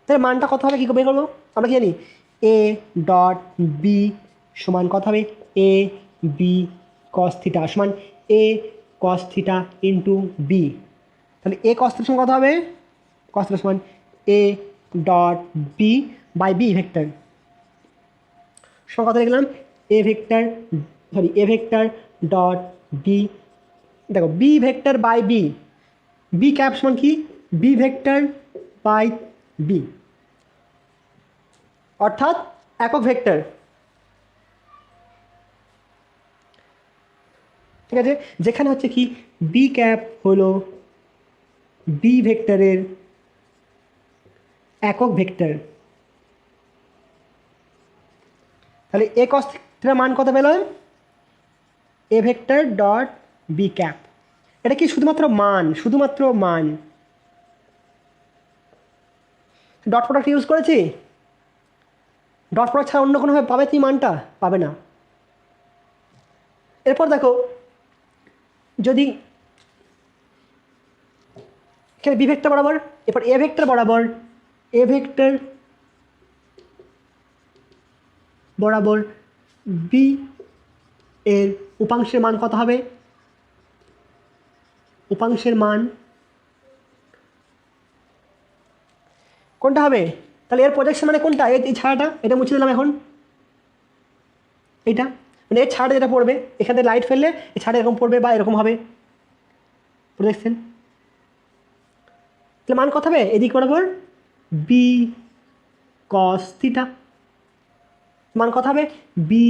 তাহলে মানটা কত হবে, কী বের করবো আমরা কি জানি, এ ডট বি সমান কত হবে, এ বি কস থিটা সমান এ কস থিটা ইন্টু বি। তাহলে এ কস থিটা সমান কত হবে, কস থিটা সমান A dot B by B vector সমান কত লিখলাম, এ ভেক্টর ডট বি, দেখো B vector by B, B cap সমান কি, বি ভেক্টর বাই বি, অর্থাৎ একক ভেক্টর। ঠিক আছে, যেখানে হচ্ছে কি বি ক্যাপ হলো বি ভেক্টরের একক ভেক্টর। তাহলে এ কস থিটার মান কত পেলাম, A vector dot B cap. এটা কি শুধুমাত্র মান, ডট প্রোডাক্ট ইউজ করেছি, ডট প্রোডাক্ট ছাড়া অন্য কোনোভাবে পাবে তুমি মানটা, পাবে না। এরপর দেখো, যদি এখানে বি ভেক্টর বরাবর, এরপর এ ভেক্টর বরাবর বি এর উপাংশের মান কত হবে, উপাংশের মান কোনটা হবে, তাহলে এর প্রজেকশন মানে কোনটা, এই ছায়াটা, এটা মুছে দিলাম এখন, এইটা মানে এর ছাড়া যেটা পড়বে, এখান থেকে লাইট ফেললে এই ছাড়া এরকম পড়বে বা এরকম হবে প্রজেকশন। তাহলে মান কত হবে, এদিক বরাবর বি কস থিটা মান কত হবে, বি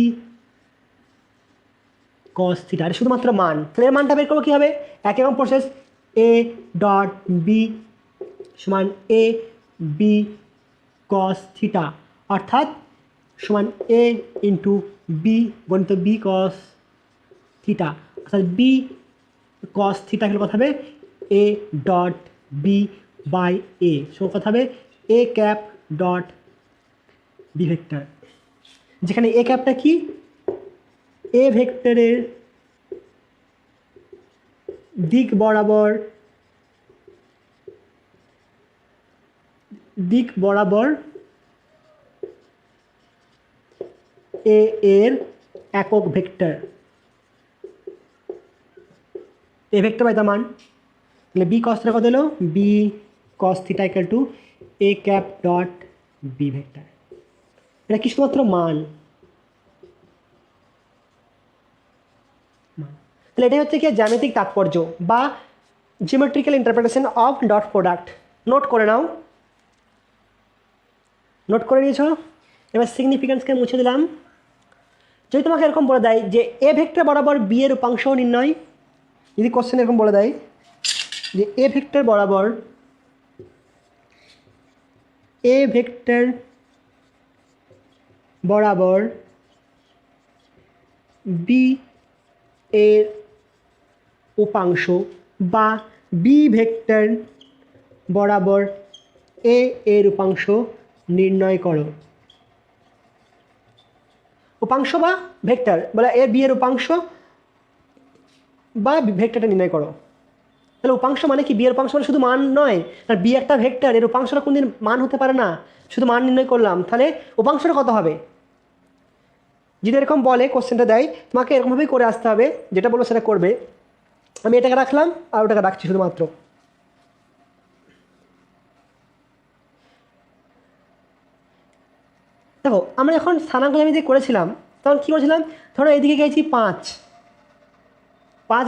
কস থিটা, এটা শুধুমাত্র মান। তাহলে এর মানটা বের করবো কী হবে, একই রকম প্রসেস, এ ডট বি সমান এ বি কস থিটা, অর্থাৎ সমান এ ইন্টু বি গণিত বি কস থিটা, অর্থাৎ বি কস থিটা হলে কথা হবে এ ডট বি বাই এ সমান কথা হবে এ ক্যাপ ডট বি ভেক্টর, যেখানে এ ক্যাপটা কি, এ ভেক্টরের দিক বরাবর এ এর একক ভেক্টর, এ ভেক্টর বাই তার মান। তাহলে বি কস থিটা কত হলো, B cos theta equal to A cap dot B vector. এটা কি শুধুমাত্র মান, তাহলে এটাই হচ্ছে কি জ্যামিতিক তাৎপর্য বা geometrical interpretation of dot product. Note করে নাও, নোট করে নিয়েছ। এবার সিগনিফিক্যান্সকে মুছে দিলাম। যদি তোমাকে এরকম বলে দেয় যে এ ভেক্টর বরাবর বি এর উপাংশ নির্ণয়, যদি কোশ্চেন এরকম বলে দেয় যে এ ভেক্টর বরাবর বি এর উপাংশ বা বি ভেক্টর বরাবর এ এর উপাংশ নির্ণয় করো। উপাংশ বা ভেক্টর বলে এ বি এর উপাংশ বা ভেক্টরটা নির্ণয় করো। তাহলে উপাংশ মানে কি, বি এর উপাংশ মানে শুধু মান নয়, আর বি একটা ভেক্টর, এর উপাংশটা কোনদিন মান হতে পারে না, শুধু মান নির্ণয় করলাম। তাহলে উপাংশটা কত হবে, যদি এরকম বলে কোশ্চেনটা দেয়, তোমাকে এরকমভাবেই করে আসতে হবে, যেটা বলবো সেটা করবে। আমি এটাকে রাখলাম আর ওটাকে রাখছি শুধুমাত্র। দেখো আমরা যখন স্থানাঙ্ক জ্যামিতি করেছিলাম তখন কী করেছিলাম, ধরো এইদিকে গেছি 5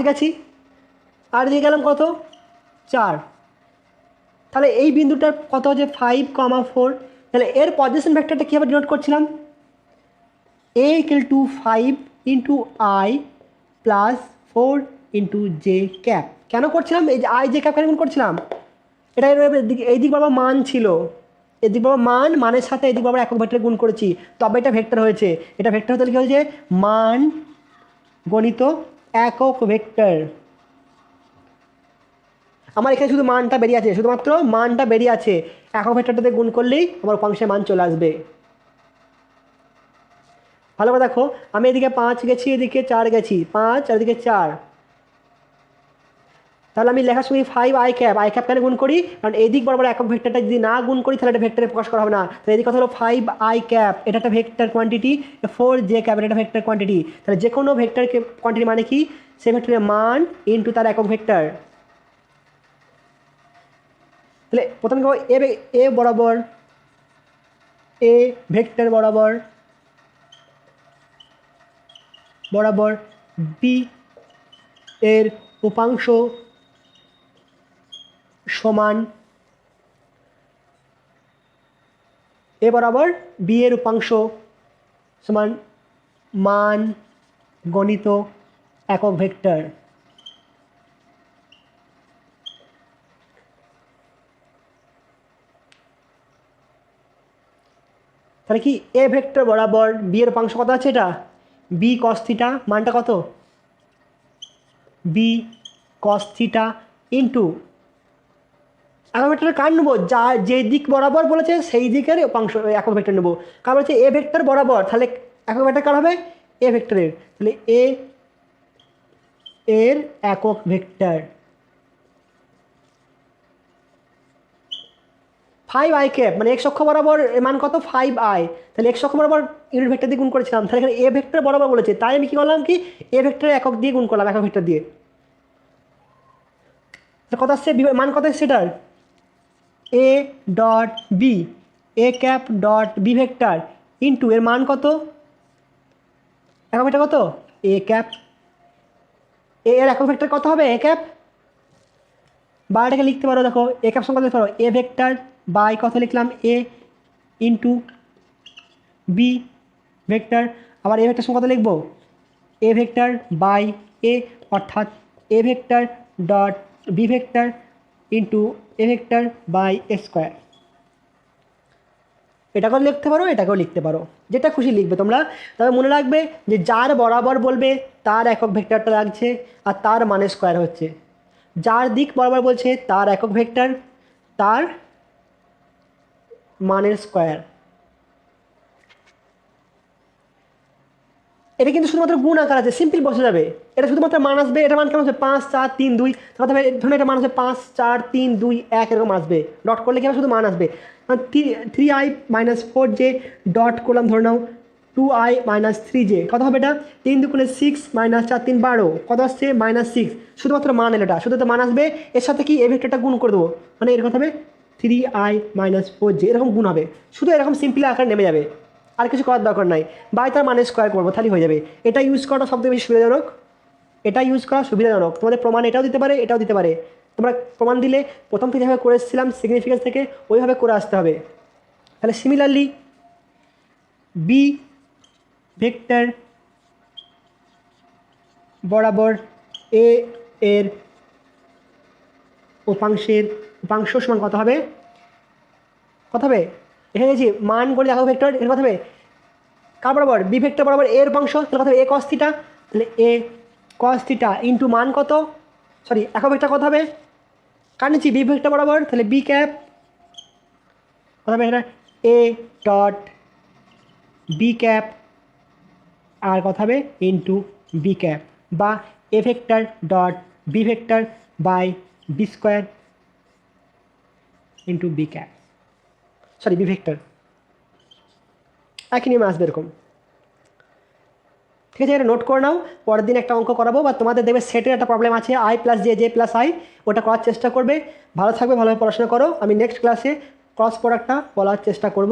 গেছি, আর এদিকে গেলাম কত 4, তাহলে এই বিন্দুটার কত হচ্ছে 5,4। তাহলে এর পজিশন ভেক্টরটা কীভাবে ডিনোট করছিলাম, a equal to 5 into I plus 4 into J cap. কেন করছিলাম, এই যে আই জে ক্যাপ কেন করছিলাম, এটা এই দিক বাবা মান ছিল, এদিক বাবা মানের সাথে এদিক বাবা একক ভেক্টর গুণ করেছি, তবে এটা ভেক্টর হয়েছে। এটা ভেক্টর হতে কী হয়েছে, মান গণিত একক ভেক্টর। আমার এখানে শুধু মানটা বেরিয়ে আছে, শুধুমাত্র মানটা বেরিয়ে আছে, একক ভেক্টরটাতে গুণ করলেই আমার উপাংশের মান চলে আসবে। ভালো করে দেখো, আমি এদিকে 5 গেছি, এদিকে 4 গেছি, 5 আর এদিকে 4, তাহলে আমি লেখার সময় 5i কেন গুণ করি, কারণ এই দিক বরাবর একক ভেক্টরটা যদি না গুণ করি তাহলে এটা ভেক্টরে প্রকাশ করা হবে না। তাহলে এদিক কথা হলো 5i, এটা একটা ভেক্টর কোয়ান্টিটি, 4j, এটা একটা ভেক্টর কোয়ান্টিটি। তাহলে যে কোনো ভেক্টর কোয়ান্টিটি মানে কি, সেই ভেক্টরের মান ইন্টু তার একক ভেক্টর। তাহলে প্রথমে এ বরাবর, এ ভেক্টর বরাবর বি এর উপাংশ সমান, এ বরাবর বি এর উপাংশ সমান মান গণিত একক ভেক্টর। তাহলে কি এ ভেক্টর বরাবর বি এর উপাংশ কত আছে, এটা বি কস থিটা, মানটা কত বি কস থিটা ইন্টু একক ভেক্টরের কার নেবো, যা যে দিক বরাবর বলেছে সেই দিকের উপাংশ একক ভেক্টর নেবো। কারণ বলছে এ ভেক্টর বরাবর, তাহলে একক ভেক্টর কার হবে, এ ভেক্টরের। তাহলে এ এর একক ভেক্টর 5i ক্যাপ, মানে এক্স অক্ষ বরাবর মান কত 5i, তাহলে এক্স অক্ষ বরাবর ইউনিট ভেক্টর দিয়ে গুণ করেছিলাম, তাহলে এখানে এ ভেক্টর বরাবর বলেছে, তাই আমি কি করলাম কি এ ভেক্টরের একক দিয়ে গুণ করলাম, একক ভেক্টর দিয়ে। কত আসছে মান কত আসছে এটার, A dot B, A cap dot B vector into এর মান কত একক ভেক্টর কত এ ক্যাপ, এর একক ভেক্টর কত হবে এ ক্যাপ, বা এটাকে লিখতে পারো, দেখো এ ক্যাপ সংখ্যা লিখতে পারো এ ভেক্টর বাই কত লিখলাম এ ইন্টু বি ভেক্টর, আবার এ ভেক্টর সংখ্যা কত লিখবো এ ভেক্টর বাই এ, অর্থাৎ এ vector dot B vector into A vector by A square. এটাকেও লিখতে পারো, এটাকেও লিখতে পারো, যেটা খুশি লিখবে তোমরা। তবে মনে রাখবে যে যার বরাবর বলবে তার একক ভেক্টরটা লাগছে আর তার মানে স্কোয়ার হচ্ছে, যার দিক বরাবর বলছে তার একক ভেক্টর, তার মানের স্কোয়ার। এটা কিন্তু শুধুমাত্র গুণ আকার আছে, সিম্পল বসে যাবে, এটা শুধুমাত্র মান আসবে, এটা মান কেমন আসবে 5 4 3 2, তাহলে ধরুন এটা মান আসবে 5 4 3 2 1 এরকম আসবে, ডট করলে কি শুধু মান আসবে 3i - 4j ডট করলাম, ধরে নাও 2i - 3j, কত হবে এটা 3 2 6 - 4 3 12, কত আসছে -6, শুধুমাত্র মান এলো, এটা শুধু তো মান আসবে, এর সাথে কি এই ভেক্টরটা গুণ করে দেবো, মানে এরকম হবে 3i - 4j, এরকম গুণ হবে, শুধু এরকম সিম্পল আকারে নেমে যাবে, আর কিছু করার দরকার নাই, বাই তার মানে স্কোয়ার করবো তাহলেই হয়ে যাবে। এটা ইউজ করাটা সবথেকে বেশি সুবিধাজনক, এটা ইউজ করা সুবিধাজনক, তোমাদের প্রমাণ এটাও দিতে পারে এটাও দিতে পারে, তোমরা প্রমাণ দিলে প্রথম থেকে যেভাবে করে এসেছিলাম সিগনিফিকেন্স থেকে ওইভাবে করে আসতে হবে। তাহলে সিমিলারলি বি ভেক্টর বরাবর এ এর উপাংশ সমান কত হবে, এখানে গেছি মান করে একক ভেক্টর, এর কথা হবে কার বরাবর বি ভেক্টর বরাবর এর উপাংশ, তাহলে কথা হবে এ কস থিটা, তাহলে এ কস থিটা ইন্টু মান কত, সরি একক ভেক্টর কত হবে কার নিচ্ছি বি ভেক্টর বরাবর, তাহলে বি ক্যাপ কথা হবে এখানে এ ডট বি ক্যাপ, আর কথা হবে ইন্টু বি ক্যাপ, বা A vector dot B vector by B square into B cap, sorry B vector, একই নিয়মে আসবে এরকম। ঠিক আছে, এটা নোট করে নাও, পরের দিন একটা অঙ্ক করাবো, বা তোমাদের দেখবে সেটের একটা প্রবলেম আছে i + j j + i, ওটা করার চেষ্টা করবে। ভালো থাকবে, ভালোভাবে পড়াশোনা করো, আমি নেক্সট ক্লাসে ক্রস প্রোডাক্টটা বলার চেষ্টা করব।